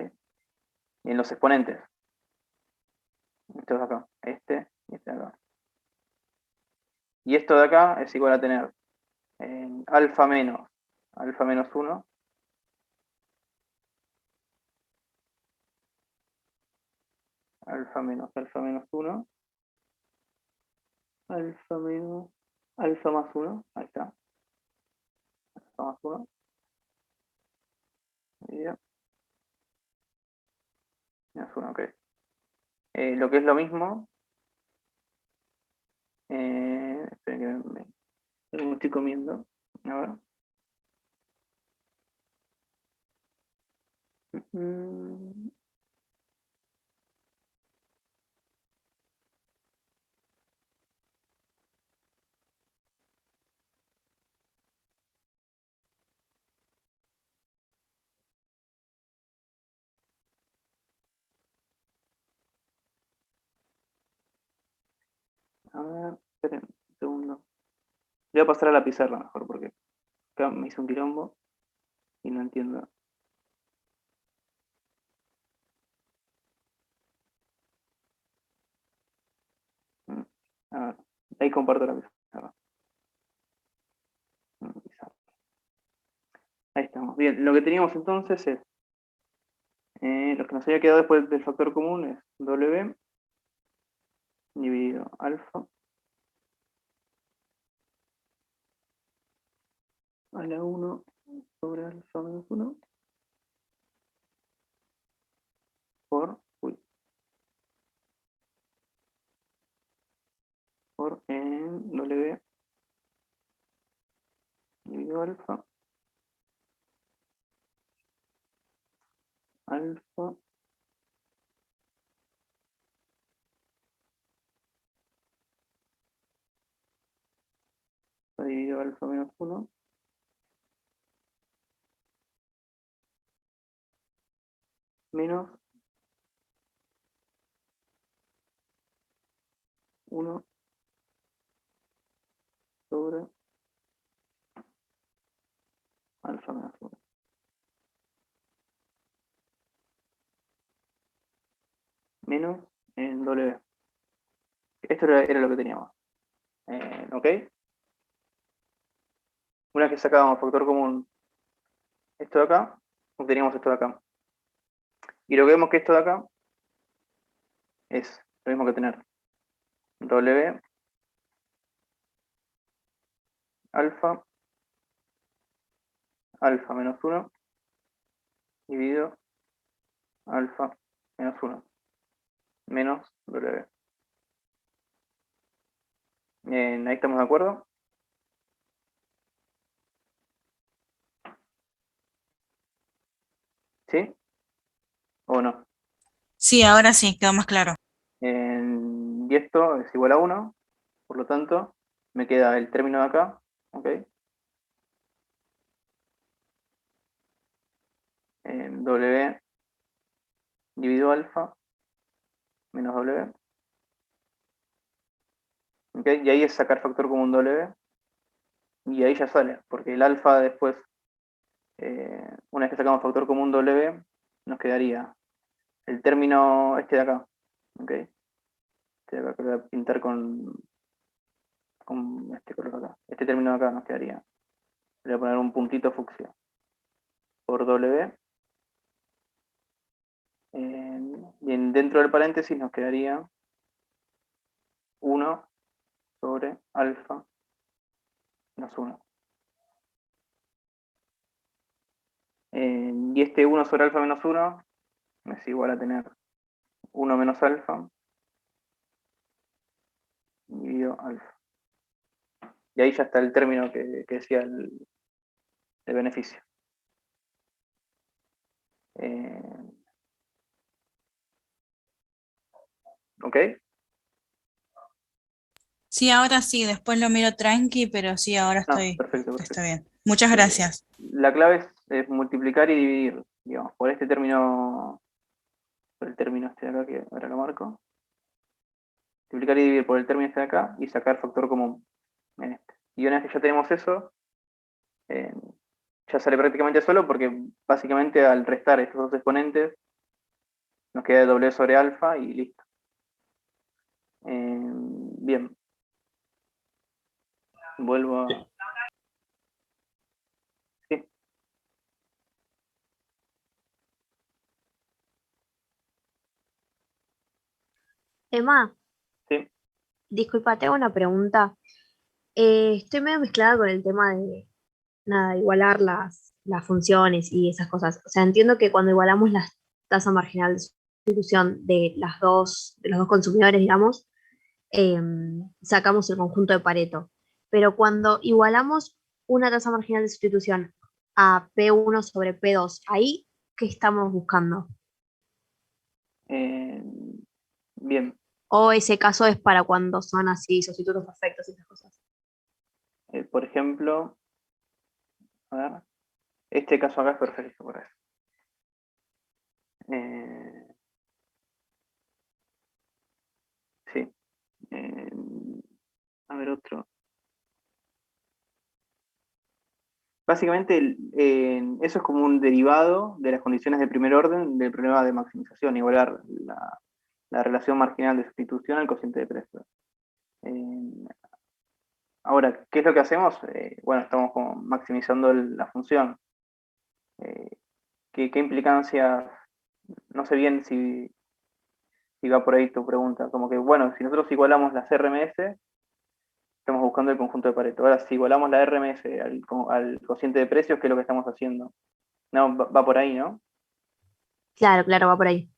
Y en los exponentes, esto de acá, este y este de acá. Y esto de acá es igual a tener alfa menos 1 alfa menos 1 alfa menos alfa más 1, ahí está, alfa más 1, menos 1, ok. Lo que es lo mismo, esperen que me estoy comiendo, a ver. Mm, a ver, esperen un segundo. Voy a pasar a la pizarra mejor porque acá me hice un quilombo y no entiendo. Mm, A ver, ahí comparto la pizarra. Pizarra. Ahí estamos. Bien, lo que teníamos entonces es, lo que nos había quedado después del factor común es W dividido alfa a la 1 sobre alfa menos 1 por, por W dividido alfa dividido alfa menos 1 menos 1 sobre alfa menos 1. Menos en W. Esto era lo que teníamos. ¿Ok? Una vez que sacábamos factor común esto de acá, obteníamos esto de acá. Y lo que vemos que esto de acá es lo mismo que tener W alfa menos 1 dividido alfa menos 1 menos W. Ahí estamos de acuerdo. ¿Sí? ¿O no? Sí, ahora sí, quedó más claro. Y esto es igual a 1, por lo tanto, me queda el término de acá, ¿ok? W dividido alfa menos W. ¿Ok? Y ahí es sacar factor común W. Y ahí ya sale, porque el alfa después, una vez que sacamos factor común W, nos quedaría el término este de acá. ¿Ok? Este de acá que lo voy a pintar con este color acá. Este término de acá nos quedaría. Le voy a poner un puntito fucsia por W. Bien, dentro del paréntesis nos quedaría 1 sobre alfa menos 1. Y este 1 sobre alfa menos 1 es igual a tener 1 menos alfa dividido alfa. Y ahí ya está el término que decía el beneficio. ¿Ok? Sí, ahora sí, después lo miro tranqui, pero sí, ahora Perfecto. está bien. Muchas gracias. La clave es multiplicar y dividir, digamos, por este término, por el término este de acá, que ahora lo marco. Multiplicar y dividir por el término este de acá y sacar factor común en este. Y una vez que ya tenemos eso, ya sale prácticamente solo porque básicamente al restar estos dos exponentes nos queda W sobre alfa y listo. Bien. Vuelvo a... Sí. Emma, Sí. disculpa, te hago una pregunta. Estoy medio mezclada con el tema de, nada, igualar las funciones y esas cosas. O sea, entiendo que cuando igualamos la tasa marginal de sustitución de los dos consumidores, digamos, sacamos el conjunto de Pareto. Pero cuando igualamos una tasa marginal de sustitución a P1 sobre P2, ¿ahí qué estamos buscando? Bien. O ese caso es para cuando son así sustitutos perfectos y esas cosas. Por ejemplo, a ver, este caso acá es perfecto por eso. Sí. A ver, otro. Básicamente, eso es como un derivado de las condiciones de primer orden del problema de maximización, igualar la relación marginal de sustitución al cociente de precio. Ahora, ¿qué es lo que hacemos? Bueno, estamos como maximizando la función. ¿Qué implicancias? No sé bien si va por ahí tu pregunta. Como que, bueno, si nosotros igualamos las RMS, estamos buscando el conjunto de Pareto. Ahora, si igualamos la RMS al cociente de precios, ¿qué es lo que estamos haciendo? No, va por ahí, ¿no? Claro, claro, va por ahí.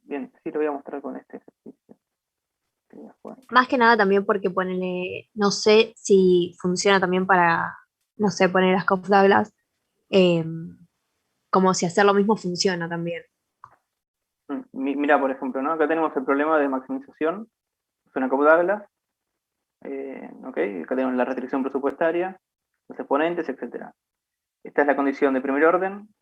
Bien, sí, lo voy a mostrar con este ejercicio. Más que nada también porque ponele, no sé si funciona también para, no sé, poner las Douglas, eh, como si hacer lo mismo funciona también. Mira, por ejemplo, ¿no? Acá tenemos el problema de maximización. Es una Cobb-Douglas. ¿Ok? Acá tenemos la restricción presupuestaria, los exponentes, etc. Esta es la condición de primer orden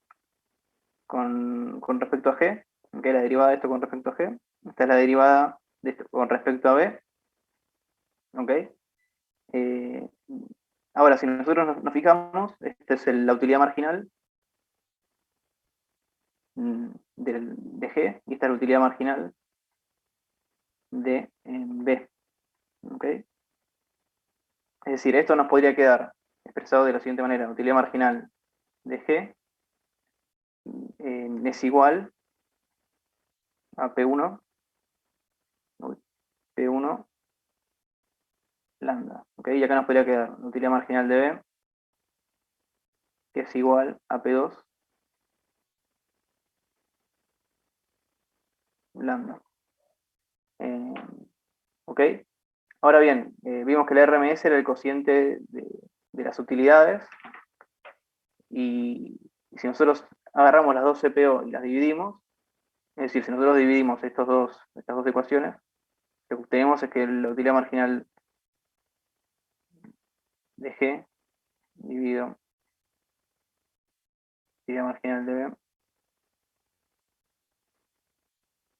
con respecto a G, que es la derivada de esto con respecto a G. Esta es la derivada con respecto a B. ¿Ok? Ahora, si nosotros nos fijamos, esta es la utilidad marginal de G, y esta es la utilidad marginal de B. ¿Ok? Es decir, esto nos podría quedar expresado de la siguiente manera: utilidad marginal de G es igual a P1, P1 lambda. ¿Ok? Y acá nos podría quedar la utilidad marginal de B, que es igual a P2 lambda. ¿Ok? Ahora bien, vimos que la RMS era el cociente de las utilidades, y si nosotros agarramos las dos CPO y las dividimos, es decir, si nosotros dividimos estas dos ecuaciones, lo que obtenemos es que la utilidad marginal de G dividido utilidad marginal de B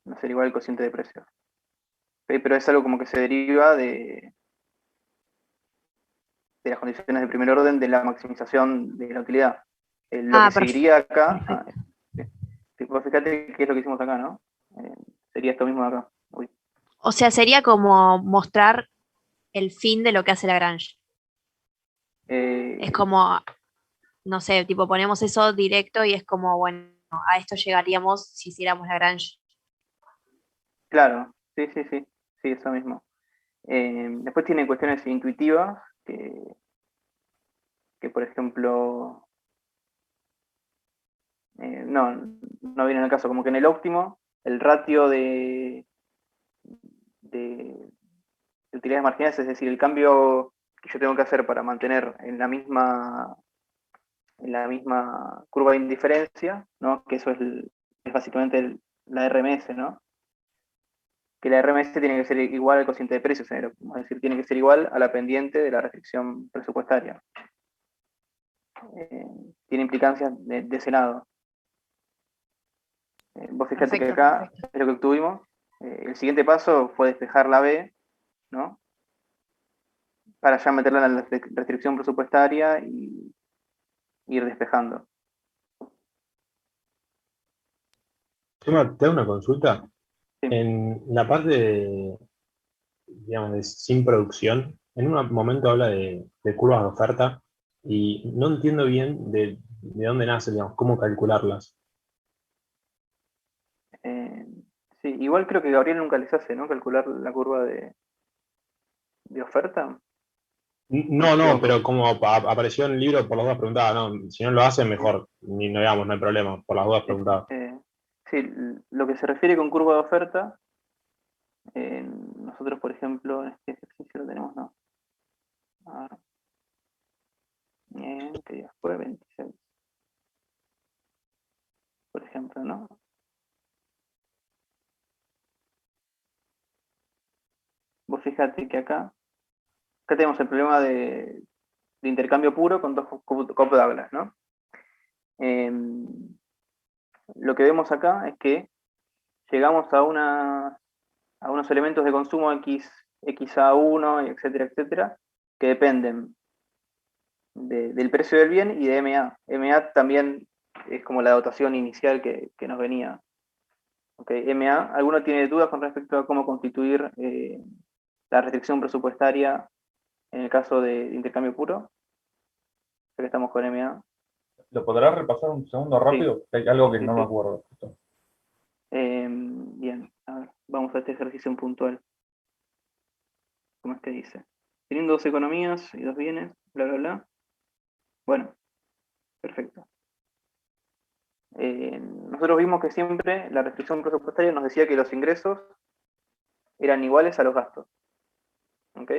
va a ser igual al cociente de precios. ¿Ok? Pero es algo como que se deriva de las condiciones de primer orden de la maximización de la utilidad. Lo que seguiría acá, vos fíjate qué es lo que hicimos acá, ¿no? Sería esto mismo de acá. Uy. O sea, sería como mostrar el fin de lo que hace Lagrange. Es como, no sé, tipo ponemos eso directo y es como, bueno, a esto llegaríamos si hiciéramos Lagrange. Claro, sí, eso mismo. Después tiene cuestiones intuitivas que por ejemplo, no viene al caso, como que en el óptimo, el ratio de utilidades marginales, es decir, el cambio que yo tengo que hacer para mantener en la misma curva de indiferencia, ¿no? Que eso es básicamente la RMS, ¿no? Que la RMS tiene que ser igual al cociente de precios, es decir, tiene que ser igual a la pendiente de la restricción presupuestaria. Tiene implicancias de ese lado. Vos fijate que acá es lo que obtuvimos. El siguiente paso fue despejar la B, ¿no? Para ya meterla en la restricción presupuestaria y ir despejando. Te hago una consulta. En la parte digamos, de sin producción, en un momento habla de curvas de oferta y no entiendo bien de dónde nace, digamos, cómo calcularlas. Sí, igual creo que Gabriel nunca les hace, ¿no? Calcular la curva de oferta. No, pero como apareció en el libro, por las dudas preguntaba, no, si no lo hacen, mejor, no digamos, no hay problema, por las dudas preguntaba. Sí, lo que se refiere con curva de oferta, nosotros, por ejemplo, en este ejercicio lo tenemos, ¿no? A ver, ¿qué día fue? 26. Por ejemplo, ¿no? Vos fíjate que acá tenemos el problema de intercambio puro con dos Cobb-Douglas, ¿no? Lo que vemos acá es que llegamos a unos elementos de consumo XA1, etcétera, etcétera, que dependen del precio del bien y de MA. MA también es como la dotación inicial que nos venía. Okay, MA, ¿alguno tiene dudas con respecto a cómo constituir la restricción presupuestaria en el caso de intercambio puro? Ya que estamos con MA. ¿Lo podrás repasar un segundo rápido? Sí. Hay algo que no me acuerdo. Bien, a ver, vamos a este ejercicio en puntual. ¿Cómo es que dice? Teniendo dos economías y dos bienes, bla, bla, bla. Bueno, perfecto. Nosotros vimos que siempre la restricción presupuestaria nos decía que los ingresos eran iguales a los gastos. ¿Ok?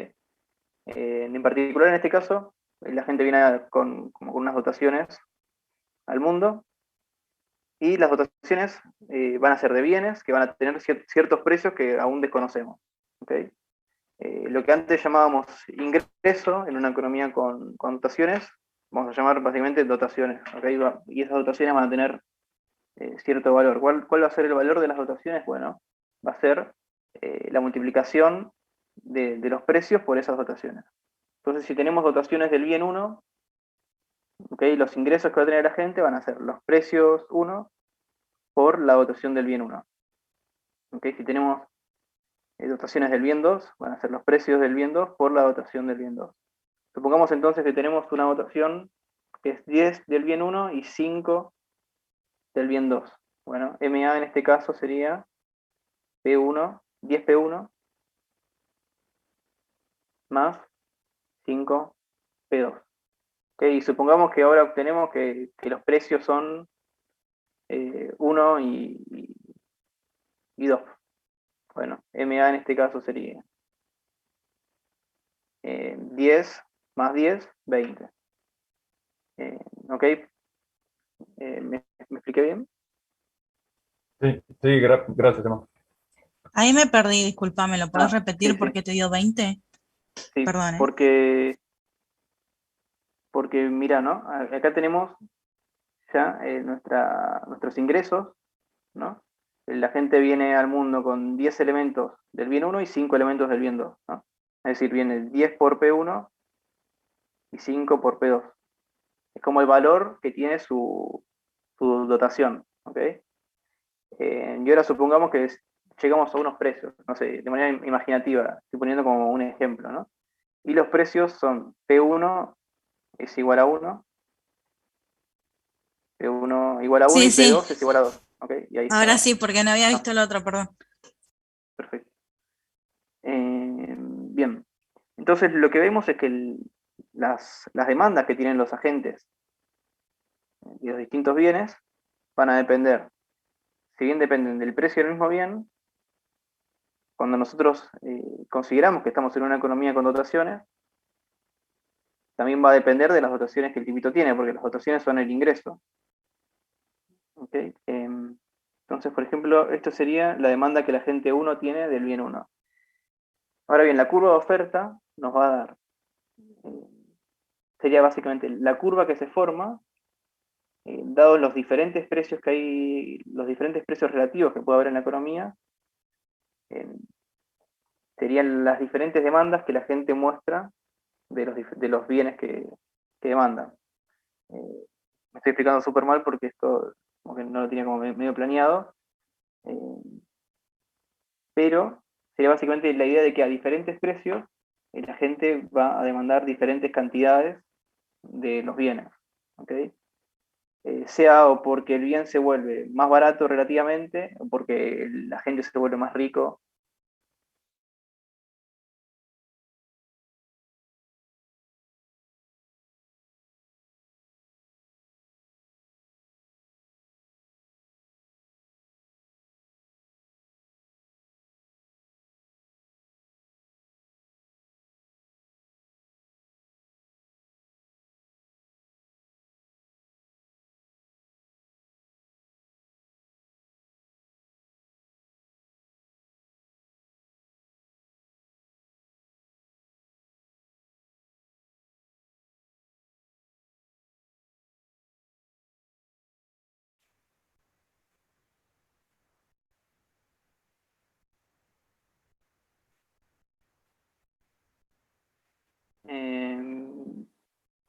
En particular, en este caso, la gente viene como con unas dotaciones al mundo, y las dotaciones van a ser de bienes que van a tener ciertos precios que aún desconocemos. ¿Okay? Lo que antes llamábamos ingreso en una economía con dotaciones, vamos a llamar básicamente dotaciones. ¿Okay? Y esas dotaciones van a tener cierto valor. ¿Cuál va a ser el valor de las dotaciones? Bueno, va a ser la multiplicación de los precios por esas dotaciones. Entonces, si tenemos dotaciones del bien 1, ¿okay? Los ingresos que va a tener la gente van a ser los precios 1 por la dotación del bien 1. ¿Okay? Si tenemos dotaciones del bien 2, van a ser los precios del bien 2 por la dotación del bien 2. Supongamos entonces que tenemos una dotación que es 10 del bien 1 y 5 del bien 2. Bueno, MA en este caso sería P1, 10 P1 más 5 P2. ¿Okay? Y supongamos que ahora obtenemos que los precios son 1 y 2. Bueno, MA en este caso sería 10 más 10, 20. ¿Ok? ¿Me expliqué bien? Sí, gracias, Emma. Ahí me perdí, discúlpame, ¿lo puedes repetir sí, por qué te dio 20? Sí, Perdón, ¿eh? porque mira, ¿no? Acá tenemos ya nuestros ingresos, ¿no? La gente viene al mundo con 10 elementos del bien 1 y 5 elementos del bien 2, ¿no? Es decir, viene 10 por P1 y 5 por P2. Es como el valor que tiene su dotación, ¿ok? Y ahora supongamos que llegamos a unos precios, no sé, de manera imaginativa, estoy poniendo como un ejemplo, ¿no? Y los precios son P1 es igual a 1, P1 igual a 1 Sí, y sí. P2 es igual a 2, ¿ok? Y ahí Ahora está. sí, porque no había visto el otro, perdón. Perfecto. Bien, entonces lo que vemos es que las demandas que tienen los agentes y los distintos bienes van a depender, si bien dependen del precio del mismo bien, cuando nosotros consideramos que estamos en una economía con dotaciones, también va a depender de las dotaciones que el tipito tiene, porque las dotaciones son el ingreso. ¿Okay? Entonces, por ejemplo, esto sería la demanda que la gente 1 tiene del bien 1. Ahora bien, la curva de oferta nos va a dar, sería básicamente la curva que se forma, dados los diferentes precios que hay, los diferentes precios relativos que puede haber en la economía, serían las diferentes demandas que la gente muestra de los bienes que demandan. Me estoy explicando súper mal porque esto como que no lo tenía como medio planeado, pero sería básicamente la idea de que a diferentes precios la gente va a demandar diferentes cantidades de los bienes. ¿Okay? Sea o porque el bien se vuelve más barato relativamente, o porque la gente se vuelve más rico.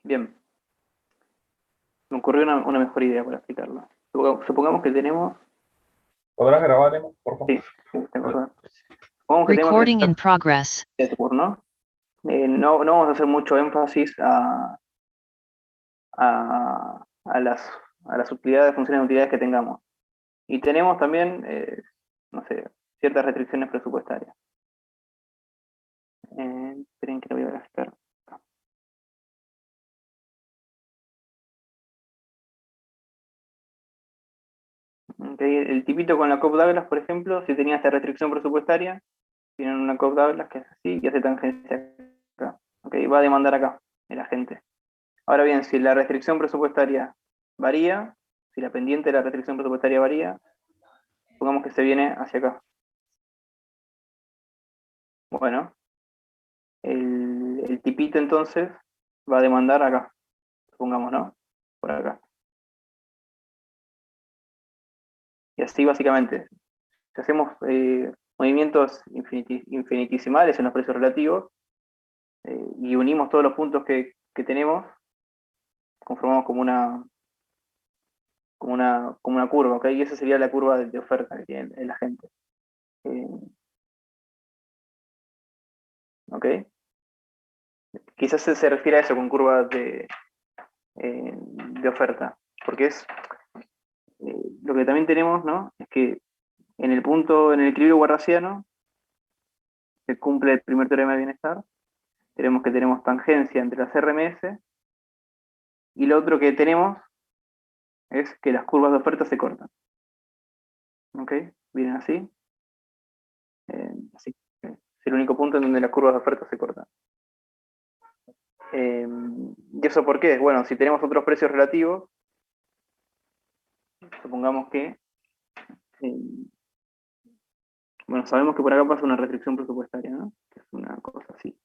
Bien, me ocurrió una mejor idea para explicarlo. Supongamos que tenemos... ¿Podrás grabar, Emma, por favor? Sí, tengo razón. Supongamos que tenemos Recording in progress. este turno. No vamos a hacer mucho énfasis a las utilidades, funciones de utilidades que tengamos. Y tenemos también, no sé, ciertas restricciones presupuestarias. Esperen que lo voy a graficar. Okay, el tipito con la COP Douglas, por ejemplo, si tenía esta restricción presupuestaria, tienen una COP Douglas que es así y hace tangencia acá. Okay, va a demandar acá el agente. Ahora bien, si la restricción presupuestaria varía, si la pendiente de la restricción presupuestaria varía, supongamos que se viene hacia acá. Bueno, el tipito entonces va a demandar acá, supongamos, ¿no? Por acá. Y así básicamente. Si hacemos movimientos infinitesimales en los precios relativos, y unimos todos los puntos que tenemos, conformamos como una curva, ¿ok? Y esa sería la curva de oferta que tiene la gente. ¿Ok? Quizás se refiere a eso con curva de oferta, porque es lo que también tenemos, ¿no? Es que en el equilibrio guarrasiano, se cumple el primer teorema de bienestar, tenemos tangencia entre las RMS, y lo otro que tenemos es que las curvas de oferta se cortan. ¿Ok? Vienen así. Así. Es el único punto en donde las curvas de oferta se cortan. ¿Y eso por qué? Bueno, si tenemos otros precios relativos, supongamos que, bueno, sabemos que por acá pasa una restricción presupuestaria, ¿no? Que es una cosa así.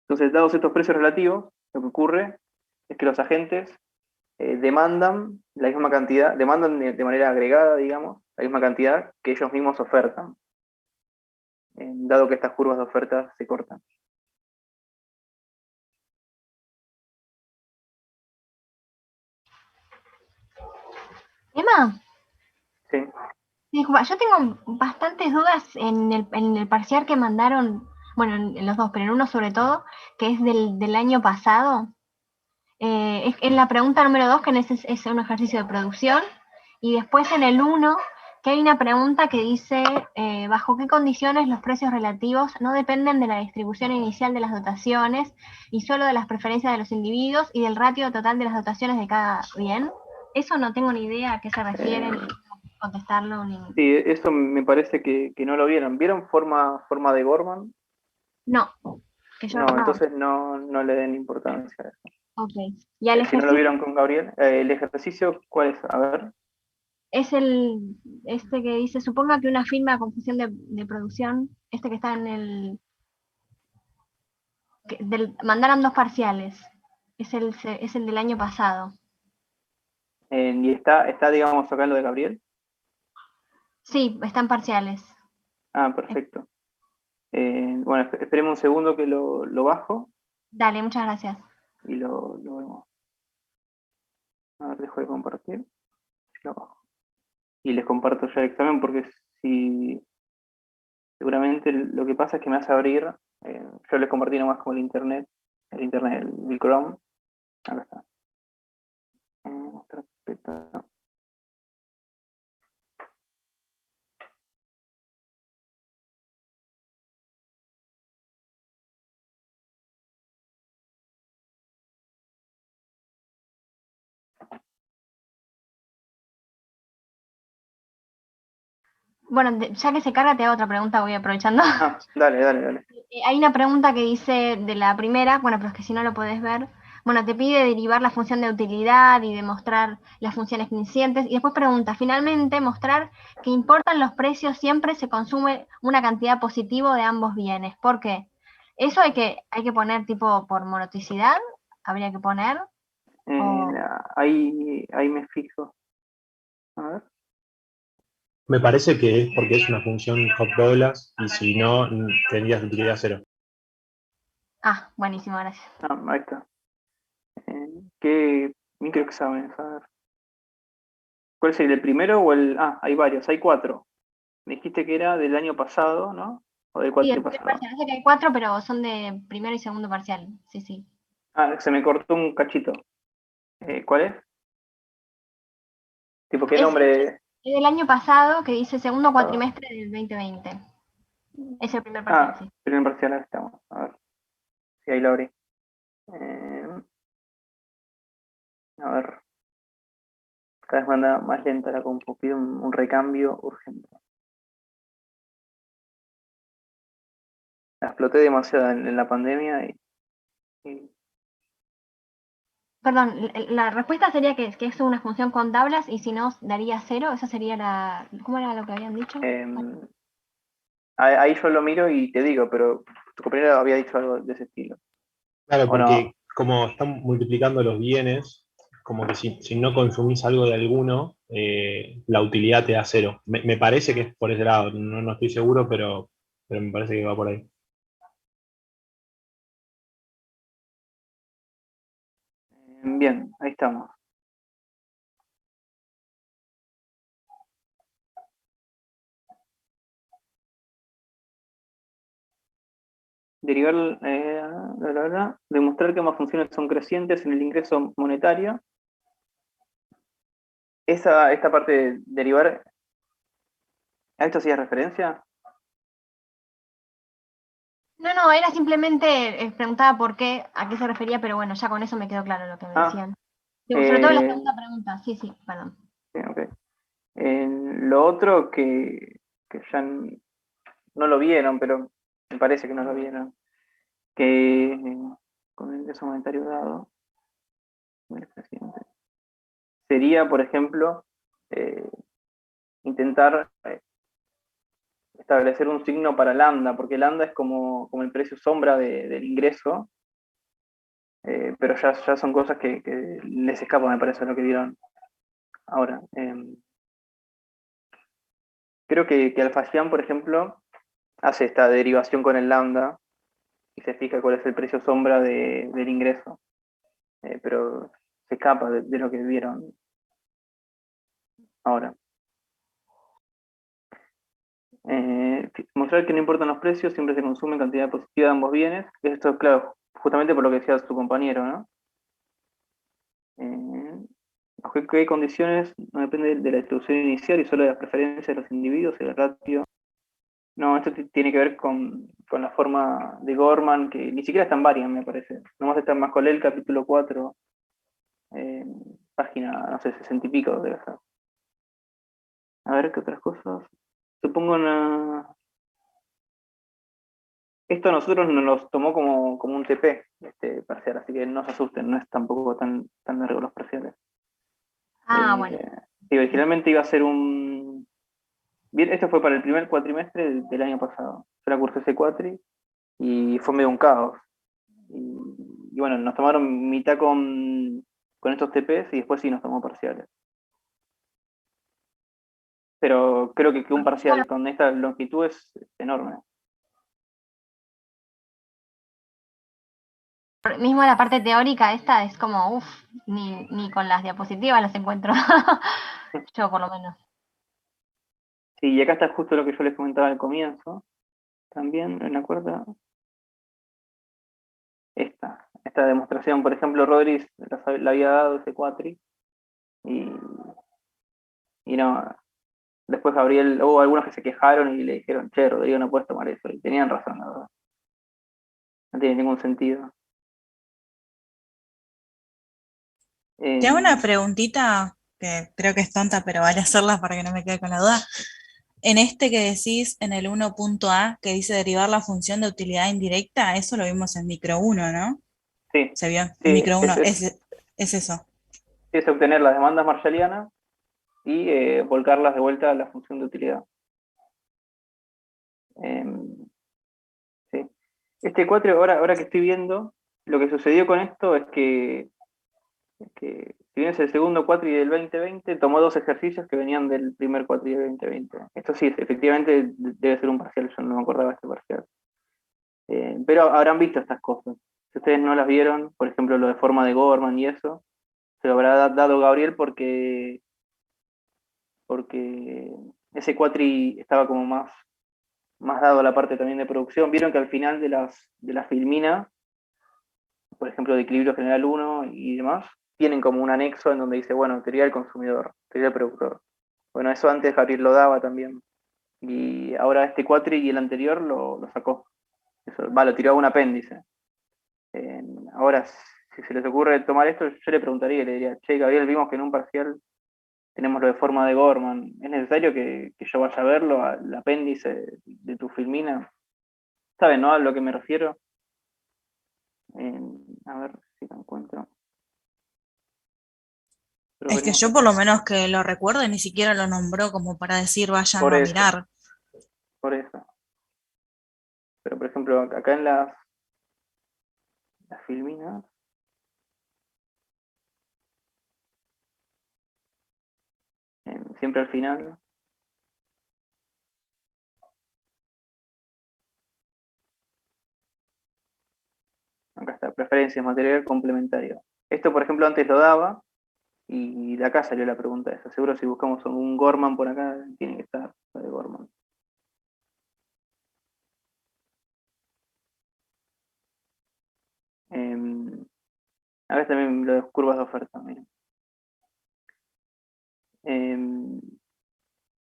Entonces, dados estos precios relativos, lo que ocurre es que los agentes demandan la misma cantidad, demandan de manera agregada, digamos, la misma cantidad que ellos mismos ofertan, dado que estas curvas de oferta se cortan. Emma, Sí. disculpa, yo tengo bastantes dudas en el parcial que mandaron, bueno, en los dos, pero en uno sobre todo, que es del año pasado. Es en la pregunta número 2, que es un ejercicio de producción, y después en el 1, que hay una pregunta que dice, ¿bajo qué condiciones los precios relativos no dependen de la distribución inicial de las dotaciones y solo de las preferencias de los individuos y del ratio total de las dotaciones de cada bien? Eso no tengo ni idea a qué se refiere, ni cómo contestarlo, ni... Sí, eso me parece que no lo vieron. ¿Vieron forma de Gorman? No, que yo No, no. entonces no le den importancia a eso. Ok. Y al Si no lo ejercicio vieron con Gabriel, el ejercicio, ¿cuál es? A ver. es este que dice, suponga que una firma con función de producción, este que está en el... mandaron dos parciales, es el del año pasado. Y está, digamos, acá lo de Gabriel. Sí, están parciales. Ah, perfecto. Bueno, esperemos un segundo que lo bajo Dale, muchas gracias. y lo vemos. A ver, dejo de compartir. Lo bajo. Y les comparto ya el examen porque si seguramente lo que pasa es que me hace abrir, yo les compartí nomás como el internet, el Chrome. Acá está. Mostrar carpeta. Bueno, ya que se carga, te hago otra pregunta, voy aprovechando. Ah, dale. Hay una pregunta que dice de la primera, bueno, pero es que si no lo podés ver. Bueno, te pide derivar la función de utilidad y demostrar las funciones crecientes. Y después pregunta, finalmente, mostrar que importan los precios siempre se consume una cantidad positiva de ambos bienes. ¿Por qué? Eso hay que poner tipo por monoticidad, habría que poner. Ahí me fijo. A ver. Me parece que es porque es una función Cobb-Douglas y si no, tendrías utilidad cero. Ah, buenísimo, gracias. Ah, ahí está. ¿Qué microexámenes? A ver. ¿Cuál sería el primero o el...? Ah, hay varios, hay 4. Me dijiste que era del año pasado, ¿no? O del Sí, el pasado. parcial, sé que hay 4, pero son de primero y segundo parcial. Sí. Ah, se me cortó un cachito. ¿Cuál es? Tipo, ¿qué nombre? Es del año pasado, que dice segundo cuatrimestre del 2020. Es el primer parcial, sí. Primer parcial, ahí estamos. A ver. Sí, ahí lo abrí. A ver. Cada vez me anda más lenta la compu. Pido un recambio urgente. La exploté demasiado en la pandemia y... Perdón, la respuesta sería que es una función con tablas y si no daría 0, esa sería la... ¿Cómo era lo que habían dicho? Ahí yo lo miro y te digo, pero tu compañero había dicho algo de ese estilo. Claro, porque como están multiplicando los bienes, como que si no consumís algo de alguno, la utilidad te da cero. Me parece que es por ese lado, no estoy seguro, pero me parece que va por ahí. Bien, ahí estamos. Derivar, demostrar que ambas funciones son crecientes en el ingreso monetario. Esta parte de derivar, ¿a esto hacías referencia? No, era simplemente, preguntaba por qué, a qué se refería, pero bueno, ya con eso me quedó claro lo que me decían. Sobre todo la segunda pregunta, sí, perdón. Sí, okay. Lo otro que ya no lo vieron, pero me parece que no lo vieron, que con el ingreso monetario dado, sería, por ejemplo, intentar establecer un signo para lambda, porque lambda es como el precio sombra del ingreso, pero ya son cosas que les escapan, me parece, lo que vieron ahora. Creo que Alfayán, por ejemplo, hace esta derivación con el lambda y se fija cuál es el precio sombra del ingreso, pero se escapa de lo que vieron ahora. Mostrar que no importan los precios, siempre se consume cantidad positiva de ambos bienes. Esto es claro, justamente por lo que decía su compañero, ¿no? Bajo qué condiciones no depende de la distribución inicial y solo de las preferencias de los individuos y el ratio. No, esto tiene que ver con la forma de Gorman, que ni siquiera están varias, me parece. Nomás está en Mascolel, capítulo 4, página, no sé, 60 y pico debe ser. A ver, ¿qué otras cosas? Supongo esto a nosotros nos tomó como un TP, este parcial, así que no se asusten, no es tampoco tan largo los parciales. Bueno. Sí, originalmente iba a ser un... Bien, esto fue para el primer cuatrimestre del año pasado. Yo la cursé ese cuatri y fue medio un caos. Y bueno, nos tomaron mitad con estos TPs y después sí nos tomó parciales. Pero creo que un parcial con esta longitud es enorme. Mismo la parte teórica esta es como, ni con las diapositivas las encuentro. Yo por lo menos. Sí, y acá está justo lo que yo les comentaba al comienzo. También en la cuarta. Esta demostración, por ejemplo, Rodríguez la había dado ese cuatri. Y no, después Gabriel, hubo algunos que se quejaron y le dijeron, che, Rodrigo, no puedes tomar eso. Y tenían razón, la verdad. No tiene ningún sentido. Te hago una preguntita que creo que es tonta, pero vale hacerla para que no me quede con la duda. En este que decís, en el 1.a, que dice derivar la función de utilidad indirecta, eso lo vimos en micro 1, ¿no? Sí. Se vio Sí, en micro 1, es eso. es obtener las demandas marshallianas y volcarlas de vuelta a la función de utilidad. Sí. Este 4, ahora que estoy viendo, lo que sucedió con esto es que si bien es el segundo cuatri del 2020, tomó dos ejercicios que venían del primer cuatri del 2020. Esto sí, efectivamente debe ser un parcial, yo no me acordaba de este parcial. Pero habrán visto estas cosas. Si ustedes no las vieron, por ejemplo, lo de forma de Gorman y eso, se lo habrá dado Gabriel porque ese cuatri estaba como más dado a la parte también de producción. Vieron que al final de la filmina, por ejemplo, de equilibrio general 1 y demás, tienen como un anexo en donde dice, bueno, teoría del consumidor, teoría del productor. Bueno, eso antes Gabriel lo daba también. Y ahora este cuatri y el anterior lo sacó. Eso, lo tiró a un apéndice. Ahora, si se les ocurre tomar esto, yo le preguntaría, le diría, che, Gabriel, vimos que en un parcial tenemos lo de forma de Gorman. ¿Es necesario que yo vaya a verlo, al apéndice de tu filmina? ¿Saben, no? A lo que me refiero. A ver si lo encuentro. Pero Es que yo por lo menos que lo recuerdo ni siquiera lo nombró como para decir vayan a mirar. Por eso. Pero por ejemplo, acá en las filminas. siempre al final. Acá está, preferencias, material complementario. Esto, por ejemplo, antes lo daba, y de acá salió la pregunta esa. Seguro si buscamos un Gorman por acá, tiene que estar la de Gorman. Acá también lo de curvas de oferta, miren.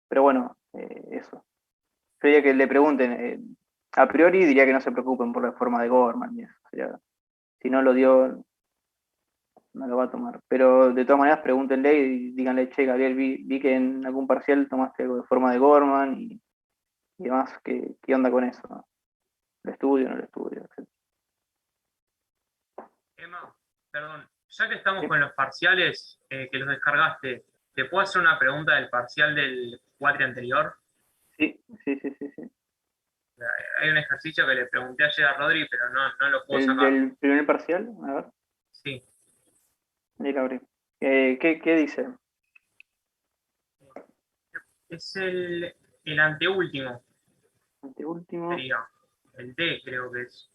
Pero bueno, eso. Yo diría que le pregunten, a priori diría que no se preocupen por la forma de Gorman y eso. O sea, si no lo dio, no lo va a tomar. Pero de todas maneras pregúntenle y díganle, che, Gabriel, vi que en algún parcial tomaste algo de forma de Gorman y demás, ¿qué onda con eso? ¿Lo estudio o no lo estudio? Etcétera. Emma, perdón, ya que estamos con los parciales que los descargaste, ¿te puedo hacer una pregunta del parcial del cuatri anterior? Sí. Hay un ejercicio que le pregunté ayer a Rodri, pero no lo puedo ¿El sacar. del primer parcial? A ver. Sí. Mira, Gabriel. ¿Qué dice? Es el anteúltimo. Anteúltimo. Sería. El D, creo que es.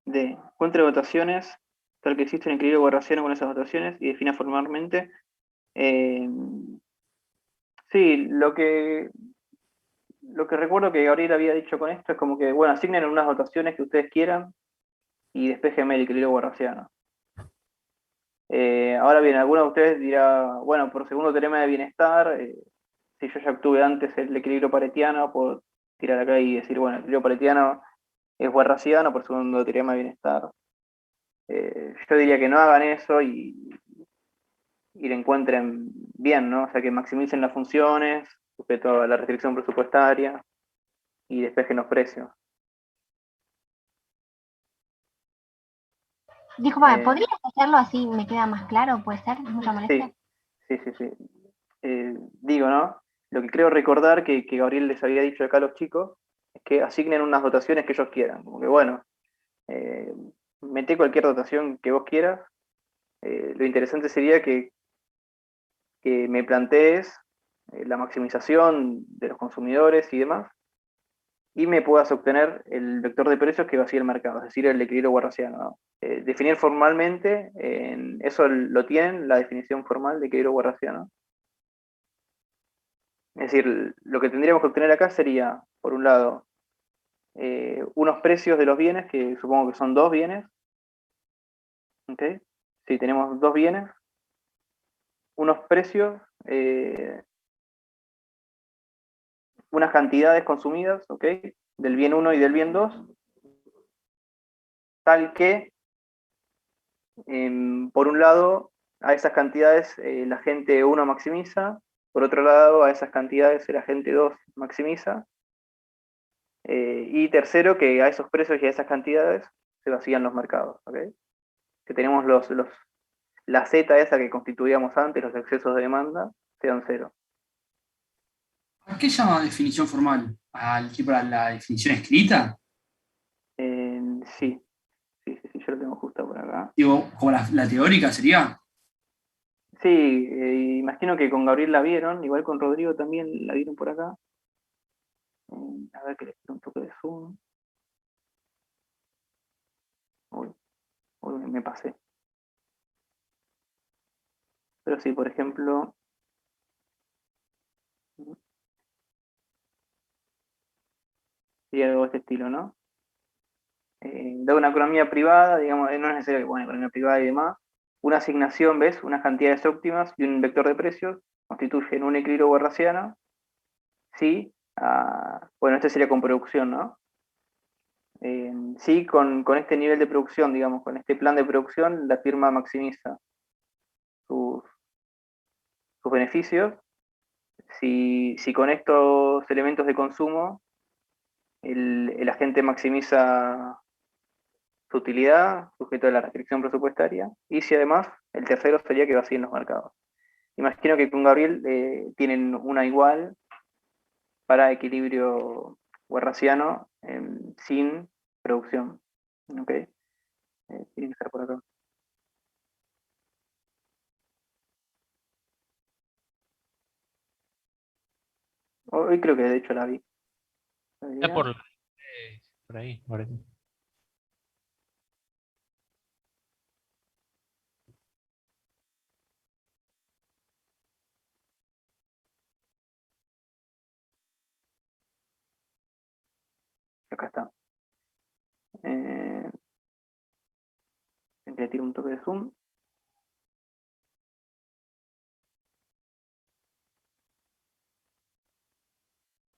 D. Encuentre votaciones, tal que existe un equilibrio guarrasiano con esas votaciones y defina formalmente. Sí, lo que recuerdo que Gabriel había dicho con esto es como que, bueno, asignen unas votaciones que ustedes quieran y despéjenme el equilibrio guarrasiano. Ahora bien, alguno de ustedes dirá, bueno, por segundo teorema de bienestar, si yo ya obtuve antes el equilibrio paretiano, puedo tirar acá y decir, bueno, el equilibrio paretiano es guarrasiano por segundo teorema de bienestar. Yo diría que no hagan eso y le encuentren bien, ¿no? O sea, que maximicen las funciones, sujeto a la restricción presupuestaria, y despejen los precios. Disculpame, ¿podrías hacerlo así? ¿Me queda más claro? ¿Puede ser? ¿Mucha molestia? Sí. Digo, ¿no? Lo que creo recordar que Gabriel les había dicho acá a los chicos es que asignen unas dotaciones que ellos quieran. Como que, bueno, mete cualquier dotación que vos quieras. Lo interesante sería que me plantees la maximización de los consumidores y demás, y me puedas obtener el vector de precios que vacía el mercado, es decir, el equilibrio guarrasiano, ¿no? Definir formalmente, eso lo tienen, la definición formal de equilibrio guarrasiano. Es decir, lo que tendríamos que obtener acá sería, por un lado, unos precios de los bienes, que supongo que son dos bienes. ¿Ok? Si tenemos dos bienes, unos precios, unas cantidades consumidas, ¿ok? Del bien 1 y del bien 2, tal que, por un lado, a esas cantidades la gente 1 maximiza, por otro lado, a esas cantidades la gente 2 maximiza, y tercero, que a esos precios y a esas cantidades se vacían los mercados, ¿ok? Que tenemos la Z esa que constituíamos antes, los excesos de demanda, sean cero. ¿A qué llama definición formal? ¿Al tipo la definición escrita? Sí, yo lo tengo justo por acá. Digo, como la teórica sería. Sí, imagino que con Gabriel la vieron, igual con Rodrigo también la vieron por acá. A ver que les pido un toque de zoom. Uy, me pasé. Pero sí, por ejemplo, sería algo de este estilo, ¿no? Da una economía privada, digamos, no es necesario que ponga economía privada y demás. Una asignación, ¿ves? Unas cantidades óptimas y un vector de precios constituyen un equilibrio guarrasiano. Sí, bueno, este sería con producción, ¿no? Sí, con este nivel de producción, digamos, con este plan de producción, la firma maximiza sus beneficios. Si con estos elementos de consumo el agente maximiza su utilidad, sujeto a la restricción presupuestaria, y si además el tercero sería que vacíen los mercados. Imagino que con Gabriel tienen una igual para equilibrio guarrasiano sin producción. ¿Ok? Tiene que estar por acá. Hoy creo que de hecho la vi. Está por ahí, por ahí. Acá está. Le tiro un toque de zoom.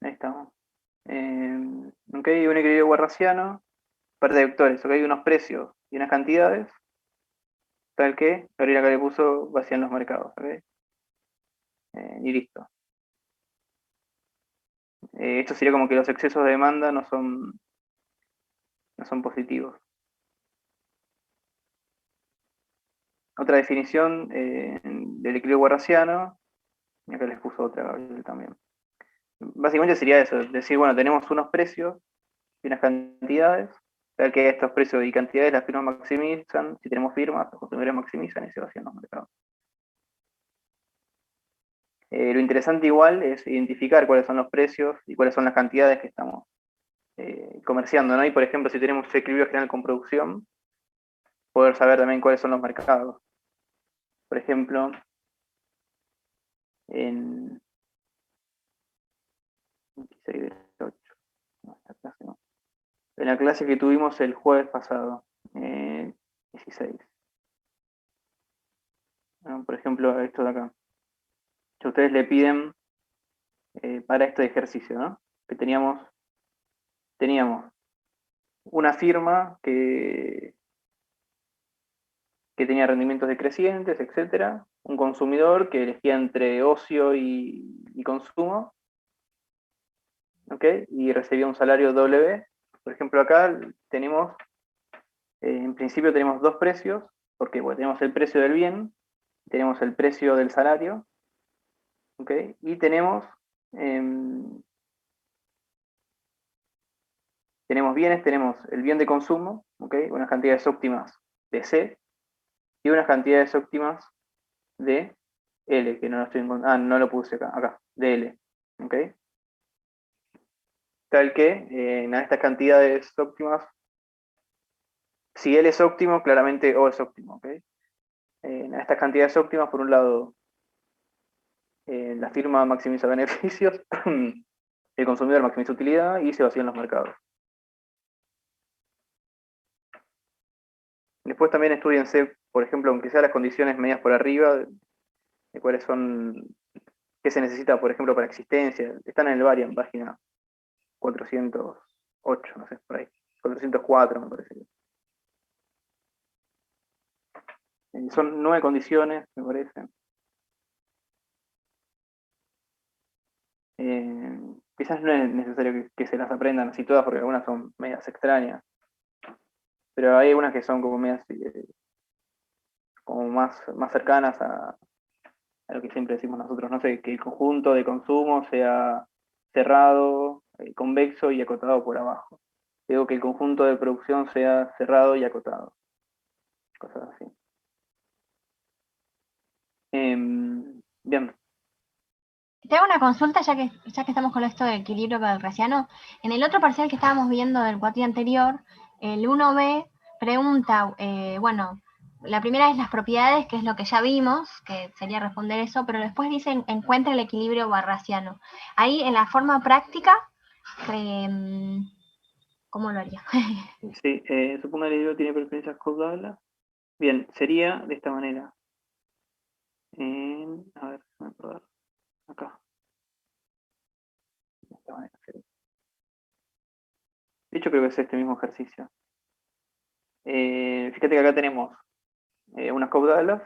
Ahí estamos. Ok, un equilibrio guarrasiano, par de vectores, ok, unos precios y unas cantidades, tal que Gabriela acá le puso vacían los mercados, ok. Y listo. Esto sería como que los excesos de demanda no son positivos. Otra definición del equilibrio guarrasiano, y acá les puso otra Gabriel también. Básicamente sería eso, decir, bueno, tenemos unos precios y unas cantidades, tal que estos precios y cantidades las firmas maximizan, si tenemos firmas, los consumidores maximizan y se vacían los mercados. Lo interesante igual es identificar cuáles son los precios y cuáles son las cantidades que estamos comerciando, ¿no? Y por ejemplo, si tenemos equilibrio general con producción, poder saber también cuáles son los mercados. Por ejemplo, en 26 de 8, no, esta clase no. En la clase que tuvimos el jueves pasado, 16. ¿No? Por ejemplo, esto de acá. Si ustedes le piden para este ejercicio, ¿no? Que teníamos una firma que tenía rendimientos decrecientes, etcétera, un consumidor que elegía entre ocio y consumo, ¿ok? Y recibía un salario W. Por ejemplo, acá tenemos, en principio tenemos dos precios, porque bueno, tenemos el precio del bien, tenemos el precio del salario, ¿ok? Y tenemos bienes, tenemos el bien de consumo, ¿ok? Unas cantidades óptimas de C y unas cantidades óptimas de L, que no lo estoy encontrando, no lo puse acá, de L, ¿ok? Tal que en estas cantidades óptimas, si L es óptimo, claramente O es óptimo, ¿ok? En estas cantidades óptimas, por un lado, la firma maximiza beneficios, el consumidor maximiza utilidad y se vacían los mercados. Después también estudiense, por ejemplo, aunque sea las condiciones medias por arriba, de cuáles son, qué se necesita, por ejemplo, para existencia. Están en el Varian, página 408, no sé, por ahí. 404, me parece. Son 9 condiciones, me parece. Quizás no es necesario que se las aprendan así todas, porque algunas son medias extrañas. Pero hay algunas que son como medias, como más cercanas a lo que siempre decimos nosotros. No sé, que el conjunto de consumo sea cerrado, convexo y acotado por abajo. Digo que el conjunto de producción sea cerrado y acotado. Cosas así. Bien. Te hago una consulta ya que estamos con esto de equilibrio cartesiano. En el otro parcial que estábamos viendo del cuatri anterior, el 1b pregunta, bueno, la primera es las propiedades, que es lo que ya vimos, que sería responder eso, pero después dice encuentra el equilibrio barrasiano. Ahí en la forma práctica, ¿cómo lo haría? Sí, supongo que el libro tiene preferencias caudales. Bien, sería de esta manera. A ver, déjame probar. Acá. De esta manera sería. De hecho, creo que es este mismo ejercicio. Fíjate que acá tenemos unas caudales.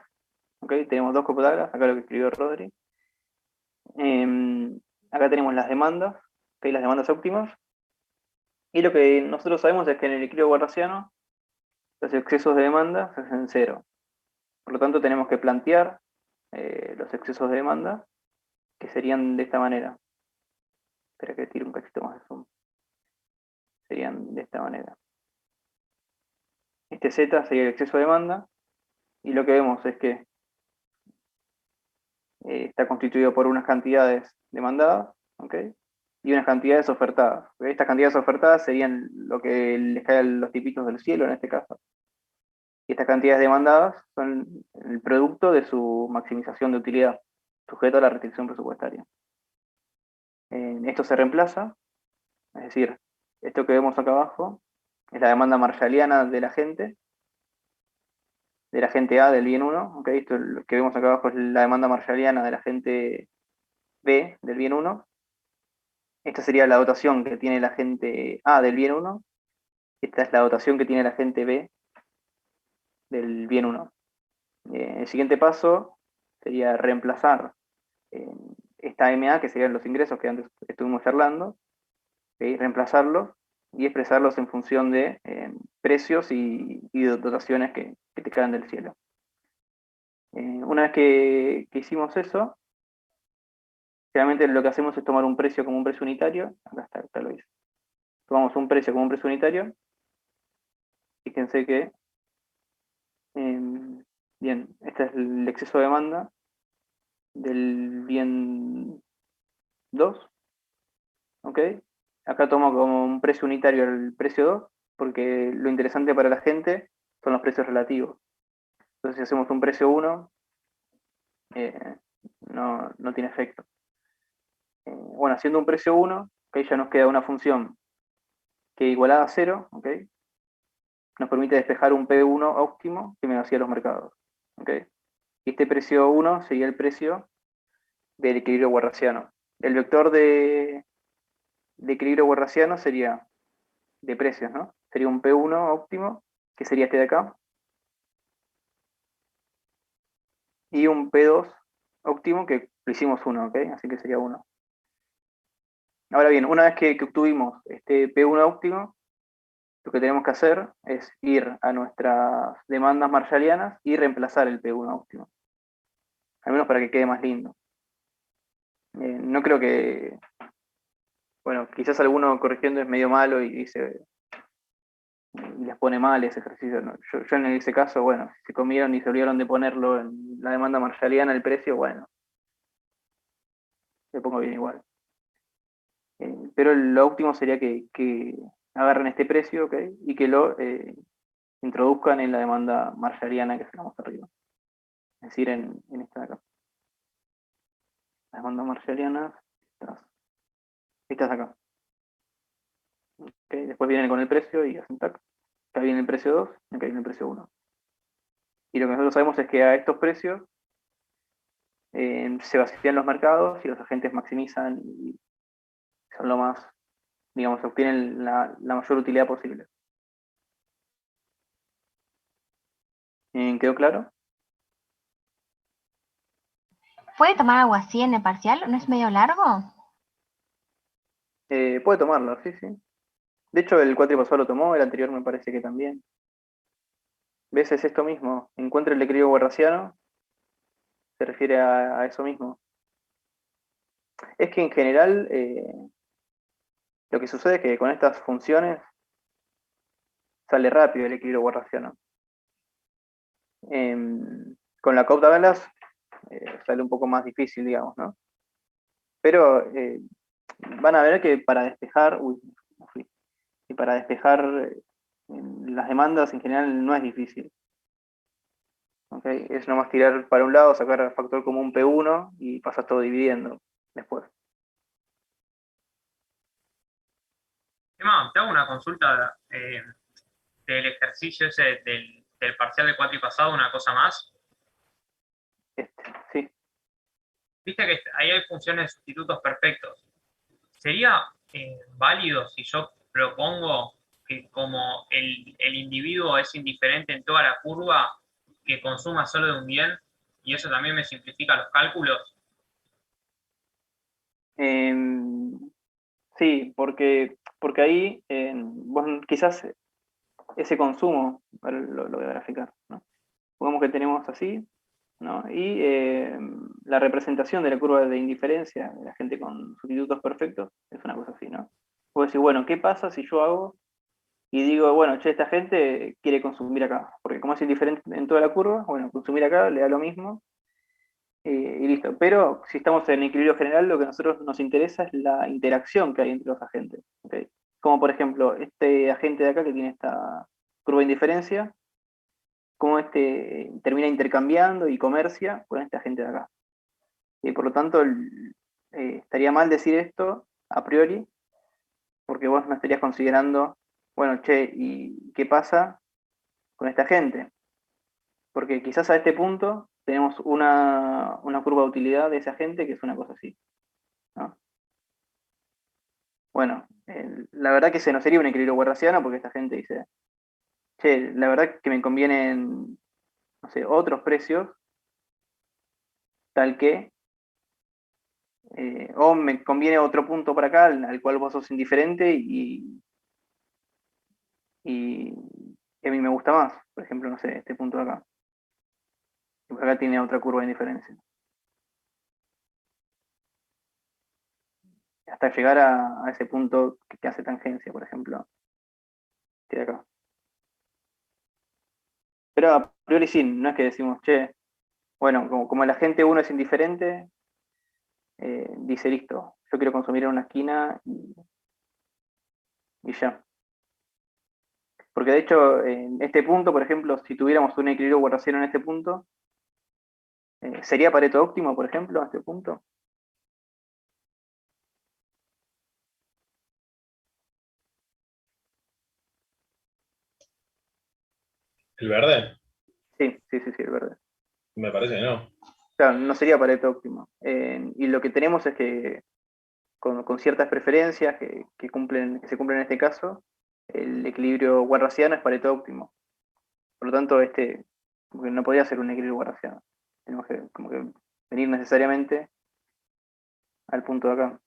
¿Okay? Tenemos dos caudales, acá lo que escribió Rodri. Acá tenemos las demandas, ¿okay? Las demandas óptimas. Y lo que nosotros sabemos es que en el equilibrio guarrasiano los excesos de demanda se hacen cero. Por lo tanto, tenemos que plantear los excesos de demanda, que serían de esta manera. Espera que tire un cachito más de zoom. Serían de esta manera. Este Z sería el exceso de demanda, y lo que vemos es que está constituido por unas cantidades demandadas, ¿ok? Y unas cantidades ofertadas. ¿Ok? Estas cantidades ofertadas serían lo que les cae a los tipitos del cielo en este caso. Y estas cantidades demandadas son el producto de su maximización de utilidad, sujeto a la restricción presupuestaria. Esto se reemplaza, es decir, esto que vemos acá abajo es la demanda marshalliana de la gente A del bien 1, ¿ok? Esto lo que vemos acá abajo es la demanda marshalliana de la gente B del bien 1. Esta sería la dotación que tiene la gente A del bien 1. Esta es la dotación que tiene la gente B del bien 1. El siguiente paso sería reemplazar esta MA, que serían los ingresos que antes estuvimos charlando, ¿okay? Reemplazarlos y expresarlos en función de precios y dotaciones que te caen del cielo. Una vez que hicimos eso, generalmente lo que hacemos es tomar un precio como un precio unitario. Acá lo hice. Tomamos un precio como un precio unitario. Fíjense que, bien, este es el exceso de demanda del bien 2. ¿Ok? Acá tomo como un precio unitario el precio 2, porque lo interesante para la gente son los precios relativos. Entonces, si hacemos un precio 1, no tiene efecto. Bueno, haciendo un precio 1, ¿okay? Ya nos queda una función que igualada a 0, ¿okay? Nos permite despejar un P1 óptimo que me vacía los mercados. ¿Okay? Y este precio 1 sería el precio del equilibrio guerrasiano. El vector de equilibrio guerrasiano sería de precios, ¿no? Sería un P1 óptimo, que sería este de acá, y un P2 óptimo, que lo hicimos 1, ¿ok? Así que sería 1. Ahora bien, una vez que obtuvimos este P1 óptimo, lo que tenemos que hacer es ir a nuestras demandas marshallianas y reemplazar el P1 óptimo. Al menos para que quede más lindo. No creo que... Bueno, quizás alguno corrigiendo es medio malo y dice... y les pone mal ese ejercicio. ¿No? Yo en ese caso, bueno, si se comieron y se olvidaron de ponerlo en la demanda marshalliana, el precio, bueno, le pongo bien igual. Pero lo óptimo sería que agarren este precio, ¿ok? Y que lo introduzcan en la demanda marshalliana que sacamos arriba. Es decir, en esta de acá. La demanda marshalliana, estas acá. ¿Okay? Después vienen con el precio y hacen tac. Acá viene el precio 2, acá viene el precio 1. Y lo que nosotros sabemos es que a estos precios se vacían los mercados y los agentes maximizan y son lo más, digamos, obtienen la mayor utilidad posible. ¿Quedó claro? ¿Puede tomar algo así en el parcial? ¿No es medio largo? Puede tomarlo, sí, sí. De hecho, el cuatripasado lo tomó, el anterior me parece que también. ¿Ves? Es esto mismo. Encuentra el equilibrio guerrasiano, se refiere a eso mismo. Es que en general, lo que sucede es que con estas funciones sale rápido el equilibrio guerrasiano. Con la Cobb-Douglas sale un poco más difícil, digamos, ¿no? Pero van a ver que para despejar, y para despejar las demandas en general no es difícil. ¿Okay? Es nomás tirar para un lado, sacar el factor común P1 y pasas todo dividiendo después. Emma, te hago una consulta del ejercicio ese del parcial de cuatripasado, una cosa más. Sí. Viste que ahí hay funciones de sustitutos perfectos. ¿Sería válido si yo propongo que como el individuo es indiferente en toda la curva, que consuma solo de un bien, y eso también me simplifica los cálculos? Sí, porque ahí vos quizás ese consumo lo voy a graficar, ¿no? Pongamos que tenemos así, ¿no? Y la representación de la curva de indiferencia de la gente con sustitutos perfectos es una cosa así, ¿no? Puedo decir, bueno, ¿qué pasa si yo hago y digo, bueno, che, esta gente quiere consumir acá? Porque como es indiferente en toda la curva, bueno, consumir acá le da lo mismo. y listo. Pero si estamos en equilibrio general, lo que a nosotros nos interesa es la interacción que hay entre los agentes. ¿Ok? Como por ejemplo, este agente de acá que tiene esta curva de indiferencia, cómo este termina intercambiando y comercia con este agente de acá. Y por lo tanto, estaría mal decir esto a priori, porque vos no estarías considerando, bueno, che, ¿y qué pasa con esta gente? Porque quizás a este punto tenemos una curva de utilidad de esa gente que es una cosa así, ¿no? Bueno, la verdad que se nos sería un equilibrio guerrasiano porque esta gente dice, che, la verdad que me convienen, no sé, otros precios, tal que, o me conviene otro punto para acá al cual vos sos indiferente y a mí me gusta más. Por ejemplo, no sé, este punto de acá. Y por acá tiene otra curva de indiferencia. Hasta llegar a ese punto que hace tangencia, por ejemplo. Este de acá. Pero a priori sí, no es que decimos, che, bueno, como el agente 1 es indiferente, dice, listo, yo quiero consumir en una esquina y ya. Porque de hecho, en este punto, por ejemplo, si tuviéramos un equilibrio guarrasiano en este punto, ¿sería Pareto óptimo, por ejemplo, a este punto? ¿El verde? Sí, sí, sí, sí, el verde. Me parece que no. Claro, no sería Pareto óptimo. Y lo que tenemos es que con ciertas preferencias que se cumplen en este caso, el equilibrio guarrasiano es Pareto óptimo. Por lo tanto, como que no podría ser un equilibrio guarrasiano. Tenemos que, como que venir necesariamente al punto de acá.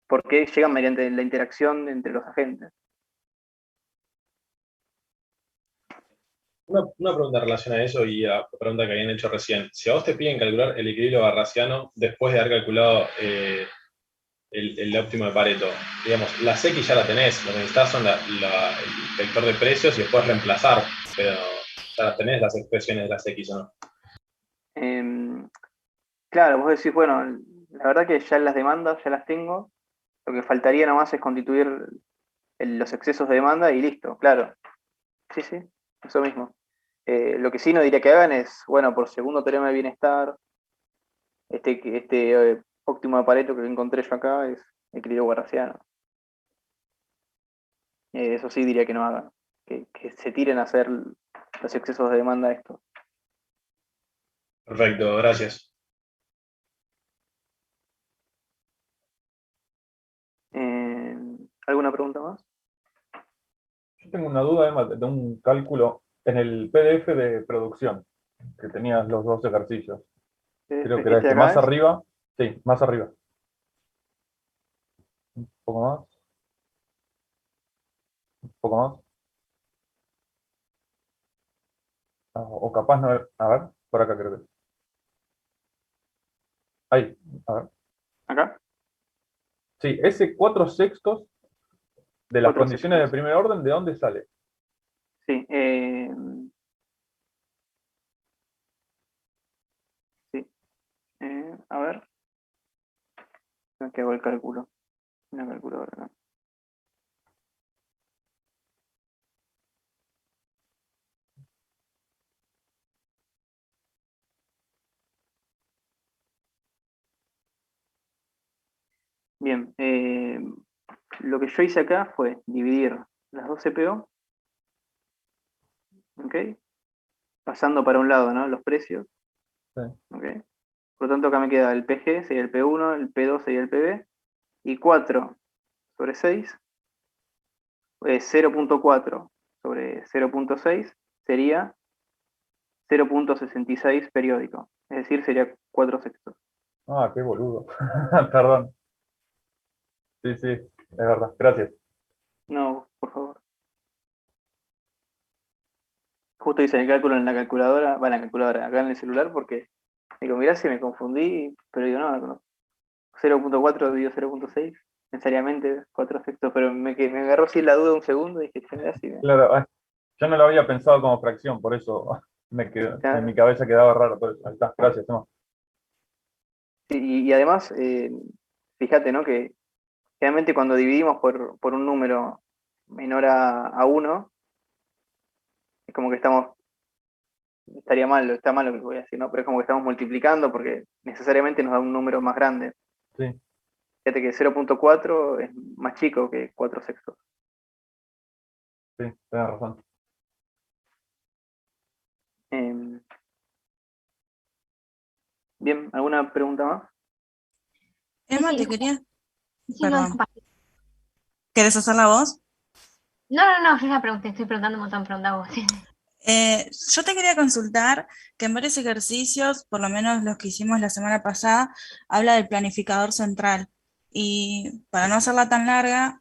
Porque llegan mediante la interacción entre los agentes. Una pregunta en relación a eso y a la pregunta que habían hecho recién. Si a vos te piden calcular el equilibrio barrasiano después de haber calculado el óptimo de Pareto, digamos, las X ya la tenés, lo que necesitas son el vector de precios y después reemplazar, pero ya tenés las expresiones de las X, ¿o no? Claro, vos decís, bueno, la verdad que ya las demandas ya las tengo, lo que faltaría nomás es constituir los excesos de demanda y listo, claro. Sí, sí, eso mismo. Lo que sí no diría que hagan es, bueno, por segundo teorema de bienestar, este óptimo de Pareto que encontré yo acá es equilibrio guarrasiano. Eso sí diría que no hagan, que se tiren a hacer los excesos de demanda estos. Perfecto, gracias. ¿Alguna pregunta más? Yo tengo una duda de un cálculo en el PDF de producción, que tenías los dos ejercicios. Creo que era ¿Este de más acá es? arriba. Sí, más arriba. Un poco más. Un poco más. O capaz no. A ver, por acá creo que. Ahí, a ver. ¿Acá? Sí, ese 4/6 de las 4 condiciones de sextos. primer orden, ¿de dónde sale? Sí, sí. A ver, aquí hago el cálculo. Una calculadora acá. Bien, lo que yo hice acá fue dividir las dos CPO, ¿ok? Pasando para un lado, ¿no? Los precios, Sí. ¿ok? Por lo tanto, acá me queda el PG, sería el P1, el P2 sería el PB, y 4/6, 0.4 sobre 0.6 sería 0.66 periódico, es decir, sería 4 sextos. Ah, qué boludo. Perdón. Sí, sí, es verdad. Gracias. No, por favor. Justo hice el cálculo en la calculadora, va en la calculadora, acá en el celular, porque digo, mirá si me confundí, pero digo, no, 0.4 dividido 0.6, necesariamente 4 sextos, pero me agarró así la duda un segundo y dije, che, mirá si Claro, yo no lo había pensado como fracción, por eso En mi cabeza quedaba raro todo eso. Ahí está, gracias, Emma. Y además, fíjate, ¿no? Que generalmente cuando dividimos por un número menor a 1, es como que estaría mal, está mal lo que voy a decir, ¿no? Pero es como que estamos multiplicando porque necesariamente nos da un número más grande. Sí. Fíjate que 0.4 es más chico que 4 sextos. Sí, tenés razón. Bien, ¿alguna pregunta más? Emma, Sí, te quería. sí, no, Perdón. disculpa. ¿Querés hacer la voz? No, yo ya pregunté, estoy preguntando un montón, pregunta vos. Yo te quería consultar que en varios ejercicios, por lo menos los que hicimos la semana pasada, habla del planificador central. Y para no hacerla tan larga,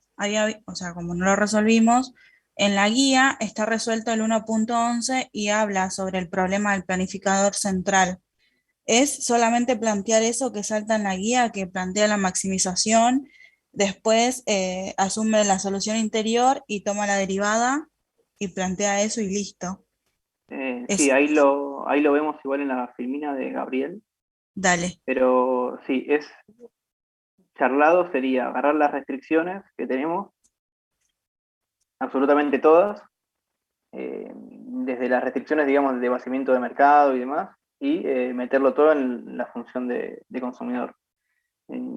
o sea, como no lo resolvimos, en la guía está resuelto el 1.11 y habla sobre el problema del planificador central. Es solamente plantear eso que salta en la guía, que plantea la maximización, después asume la solución interior y toma la derivada y plantea eso y listo. Sí, ahí lo vemos igual en la filmina de Gabriel. Dale. Pero sí, charlado sería agarrar las restricciones que tenemos, absolutamente todas, desde las restricciones, digamos, de vaciamiento de mercado y demás, y meterlo todo en la función de consumidor.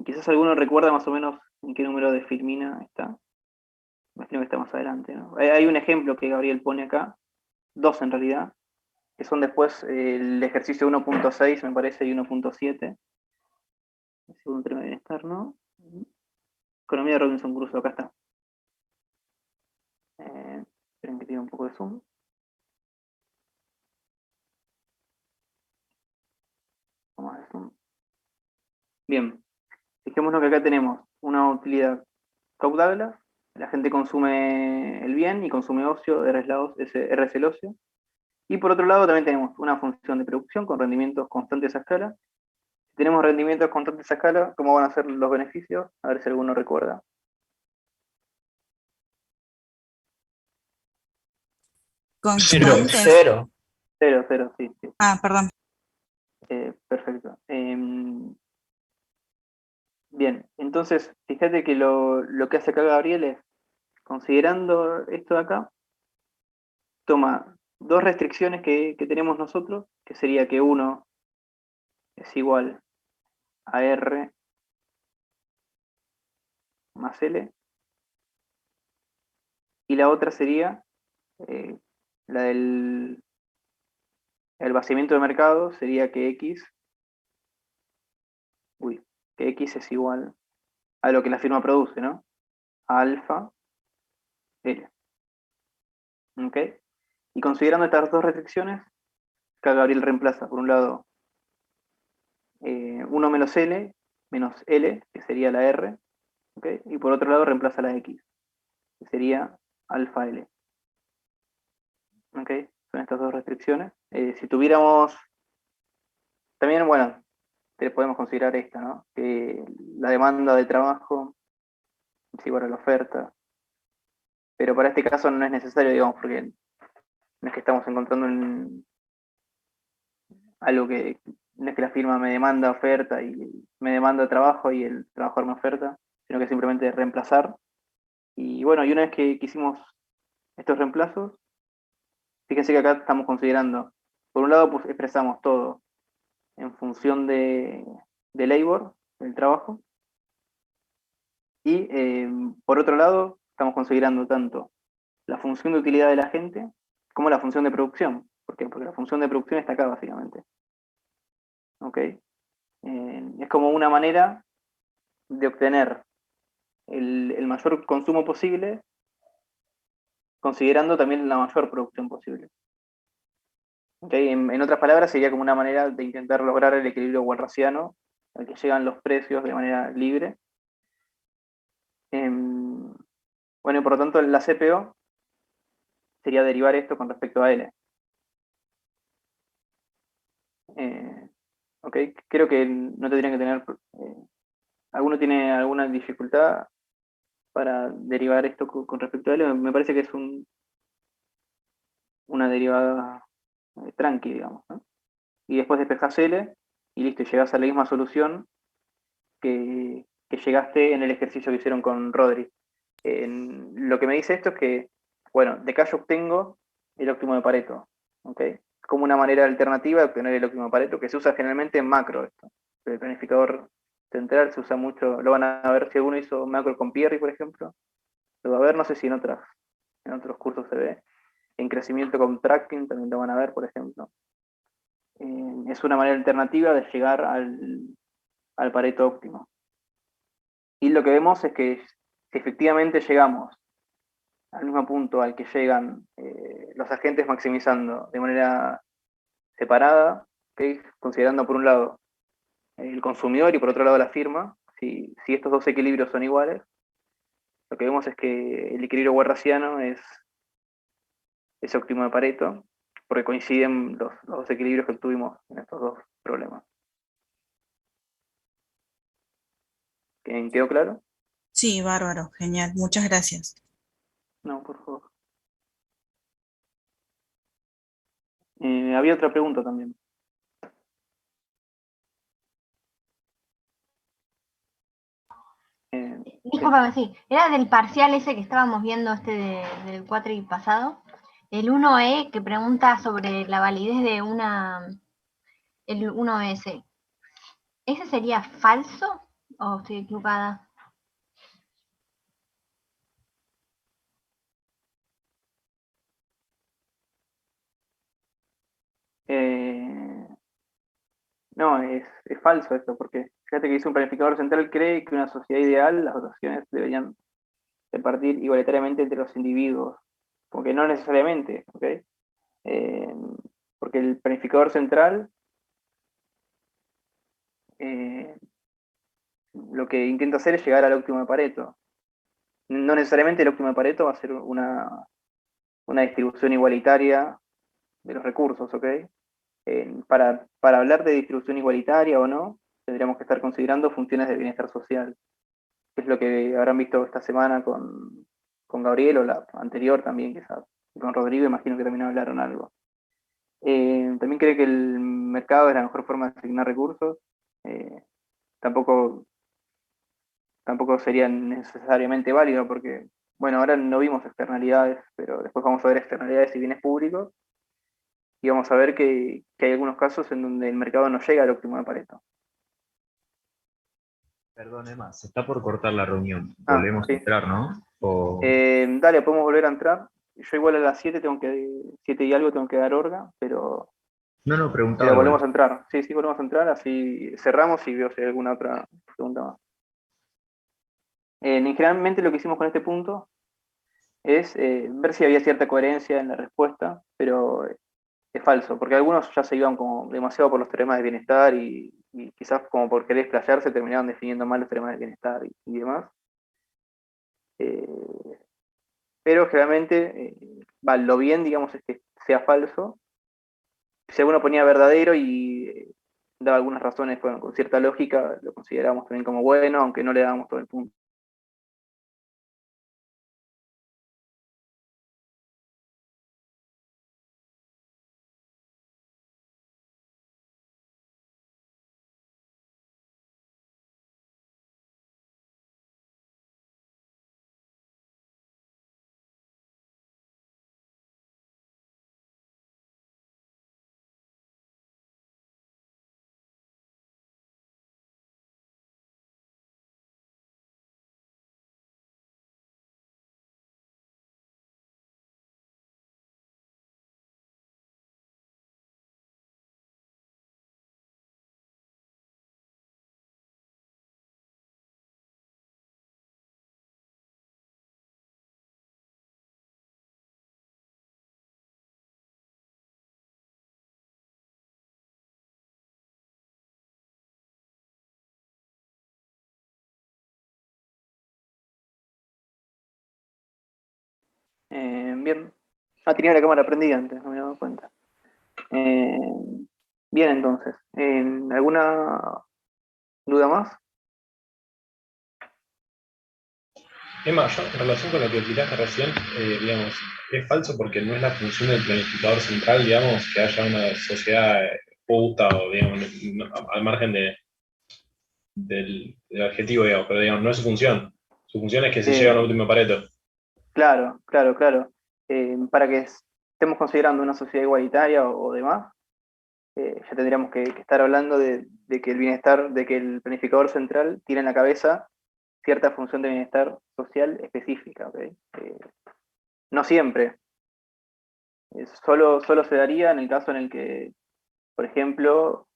Quizás alguno recuerda más o menos en qué número de filmina está. Imagino que está más adelante, ¿no? Hay un ejemplo que Gabriel pone acá, dos en realidad, que son después el ejercicio 1.6, me parece, y 1.7. El segundo término de bienestar, ¿no? Economía de Robinson Crusoe, acá está. Esperen que tiene un poco de zoom. Vamos a ver zoom. Bien, fijémonos que acá tenemos una utilidad caudable, la gente consume el bien y consume ocio, R es el ocio. Y por otro lado también tenemos una función de producción con rendimientos constantes a escala. Si tenemos rendimientos constantes a escala, ¿cómo van a ser los beneficios? A ver si alguno recuerda. Constantes. Cero. Cero, sí. Ah, perdón. Perfecto. Bien, entonces, fíjate que lo que hace acá Gabriel es, considerando esto de acá, toma dos restricciones que tenemos nosotros, que sería que uno es igual a R más L, y la otra sería la del el vaciamiento de mercado, sería que que X es igual a lo que la firma produce, ¿no? A alfa L. ¿Ok? Y considerando estas dos restricciones, acá Gabriel reemplaza, por un lado, 1 menos L, menos L, que sería la R, ¿okay? Y por otro lado reemplaza la X, que sería alfa L. ¿Okay? Son estas dos restricciones. Si tuviéramos, también, bueno, podemos considerar esta, ¿no? Que la demanda de trabajo es igual a la oferta, pero para este caso no es necesario, digamos, porque no es que estamos encontrando algo que no es que la firma me demanda oferta y me demanda trabajo y el trabajador me oferta, sino que simplemente reemplazar. Y bueno, y una vez que hicimos estos reemplazos, fíjense que acá estamos considerando, por un lado, pues expresamos todo en función de labor, del trabajo, y por otro lado, estamos considerando tanto la función de utilidad de la gente como la función de producción. ¿Por qué? Porque la función de producción está acá, básicamente. ¿Ok? Es como una manera de obtener el mayor consumo posible, considerando también la mayor producción posible. ¿Okay? En otras palabras, sería como una manera de intentar lograr el equilibrio walrasiano al que llegan los precios de manera libre. Bueno, y por lo tanto, la CPO sería derivar esto con respecto a L. ¿Ok? Creo que no tendrían que tener... ¿Alguno tiene alguna dificultad para derivar esto con respecto a L? Me parece que es una derivada tranqui, digamos, ¿no? Y después despejás L y listo, y llegás a la misma solución que llegaste en el ejercicio que hicieron con Rodri. Lo que me dice esto es que, bueno, de acá yo obtengo el óptimo de Pareto, ¿ok? Como una manera alternativa de obtener el óptimo de Pareto, que se usa generalmente en macro esto. El planificador central se usa mucho, lo van a ver si alguno hizo macro con Pierry, por ejemplo. Lo va a ver, no sé si en otros cursos se ve. En crecimiento con tracking también lo van a ver, por ejemplo. Es una manera alternativa de llegar al Pareto óptimo. Y lo que vemos es que si efectivamente llegamos al mismo punto al que llegan los agentes maximizando de manera separada, ¿okay? Considerando por un lado el consumidor y por otro lado la firma, si estos dos equilibrios son iguales, lo que vemos es que el equilibrio walrasiano es óptimo de Pareto, porque coinciden los dos equilibrios que obtuvimos en estos dos problemas. ¿Quedó claro? Sí, bárbaro, genial, muchas gracias. No, por favor. Había otra pregunta también. Discúlpame, sí. Era del parcial ese que estábamos viendo del cuatri pasado. El 1E que pregunta sobre la validez de el 1S. ¿Ese sería falso o estoy equivocada? No, es falso esto, porque fíjate que dice un planificador central cree que una sociedad ideal, las dotaciones deberían repartir igualitariamente entre los individuos, porque no necesariamente, ¿ok? Porque el planificador central lo que intenta hacer es llegar al óptimo de Pareto. No necesariamente el óptimo de Pareto va a ser una distribución igualitaria de los recursos, ¿ok? Para hablar de distribución igualitaria o no, tendríamos que estar considerando funciones de bienestar social, que es lo que habrán visto esta semana con Gabriel o la anterior también, quizás. Y con Rodrigo imagino que también hablaron algo. También cree que el mercado es la mejor forma de asignar recursos. Eh, tampoco, tampoco sería necesariamente válido porque, bueno, ahora no vimos externalidades, pero después vamos a ver externalidades y bienes públicos y vamos a ver que hay algunos casos en donde el mercado no llega al óptimo de Pareto. Perdón, Emma, se está por cortar la reunión. Ah, Volvemos a sí. entrar, ¿no? Dale, podemos volver a entrar. Yo igual a las 7 7 y algo tengo que dar orga, pero No, preguntaba volvemos igual. a entrar. Sí, volvemos a entrar, así cerramos y veo si hay alguna otra pregunta más. Generalmente lo que hicimos con este punto es ver si había cierta coherencia en la respuesta, pero es falso, porque algunos ya se iban como demasiado por los teoremas de bienestar y quizás como por querer explayarse terminaban definiendo mal los teoremas de bienestar y demás. Pero generalmente lo bien, digamos, es que sea falso. Si alguno ponía verdadero y daba algunas razones con cierta lógica, lo consideramos también como bueno, aunque no le dábamos todo el punto. Bien. Tenía la cámara prendida antes, no me había dado cuenta. Bien, entonces. ¿Alguna duda más? Emma, yo en relación con lo que explicaste recién, digamos, es falso porque no es la función del planificador central, digamos, que haya una sociedad justa o, digamos, al margen del adjetivo, digamos, pero digamos, no es su función. Su función es que se llegue a un último Pareto. Claro, claro, claro. Para que estemos considerando una sociedad igualitaria o demás, ya tendríamos que estar hablando de que el bienestar, de que el planificador central tiene en la cabeza cierta función de bienestar social específica, ¿ok? No siempre. Solo se daría en el caso en el que, por ejemplo,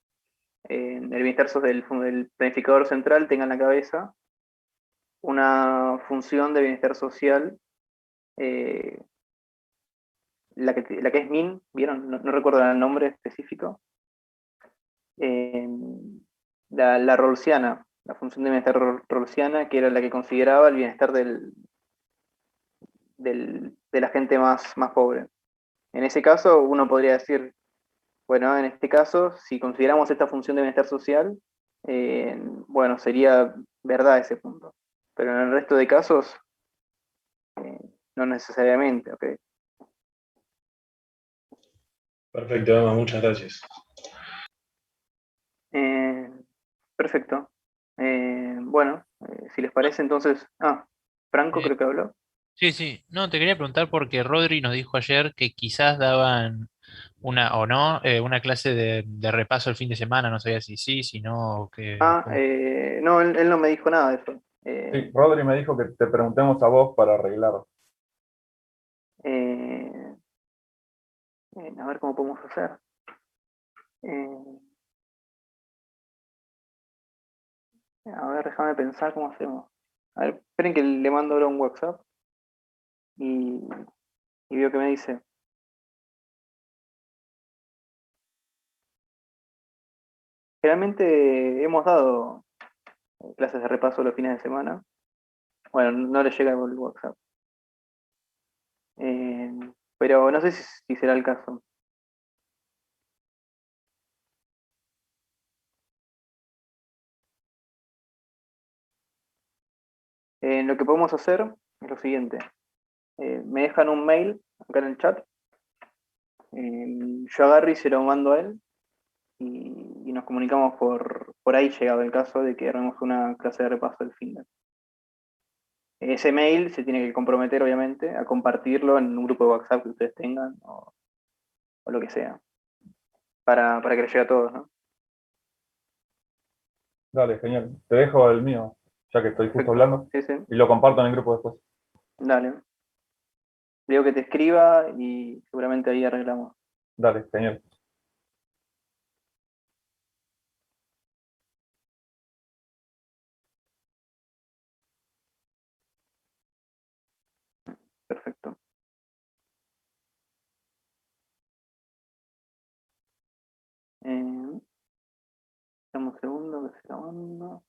el bienestar del planificador central tenga en la cabeza una función de bienestar social, la que es MIN, ¿vieron? No recuerdo el nombre específico. La rawlsiana, la función de bienestar rawlsiana, que era la que consideraba el bienestar de la gente más pobre. En ese caso, uno podría decir, bueno, en este caso, si consideramos esta función de bienestar social, bueno, sería verdad ese punto. Pero en el resto de casos, no necesariamente, ¿ok? Perfecto, Emma, muchas gracias. Perfecto. Bueno, si les parece, entonces. Franco creo que habló. Sí, sí. No, te quería preguntar porque Rodri nos dijo ayer que quizás daban una o no, una clase de repaso el fin de semana, no sabía si sí, si no, o que, No, él no me dijo nada de eso. Sí, Rodri me dijo que te preguntemos a vos para arreglar. A ver cómo podemos hacer. A ver, déjame pensar cómo hacemos. A ver, esperen que le mando ahora un WhatsApp y veo que me dice. Generalmente hemos dado clases de repaso los fines de semana. Bueno, no le llega el WhatsApp. Pero no sé si será el caso. Lo que podemos hacer es lo siguiente. Me dejan un mail acá en el chat. Yo agarro y se lo mando a él y nos comunicamos por ahí, llegado el caso de que armemos una clase de repaso del fin de. Ese mail se tiene que comprometer, obviamente, a compartirlo en un grupo de WhatsApp que ustedes tengan o lo que sea, para que les llegue a todos, ¿no? Dale, genial. Te dejo el mío, ya que estoy justo hablando, Sí, sí. y lo comparto en el grupo después. Dale. Le digo que te escriba y seguramente ahí arreglamos. Dale, genial. Perfecto. Dame un segundo que se está grabando.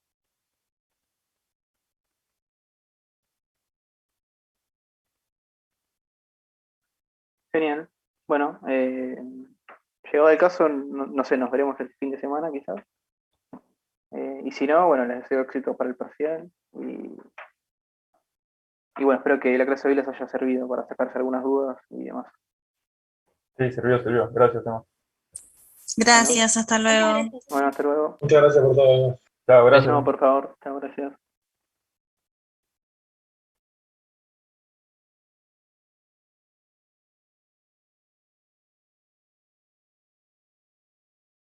Genial. Bueno, llegado el caso, no sé, nos veremos el fin de semana quizás. Y si no, bueno, les deseo éxito para el parcial. Y bueno, espero que la clase de hoy les haya servido para sacarse algunas dudas y demás. Sí, sirvió. Gracias, Emma. Gracias, hasta luego. Bueno, hasta luego. Muchas gracias por todo. Chao, gracias. No, por favor. Chao, gracias.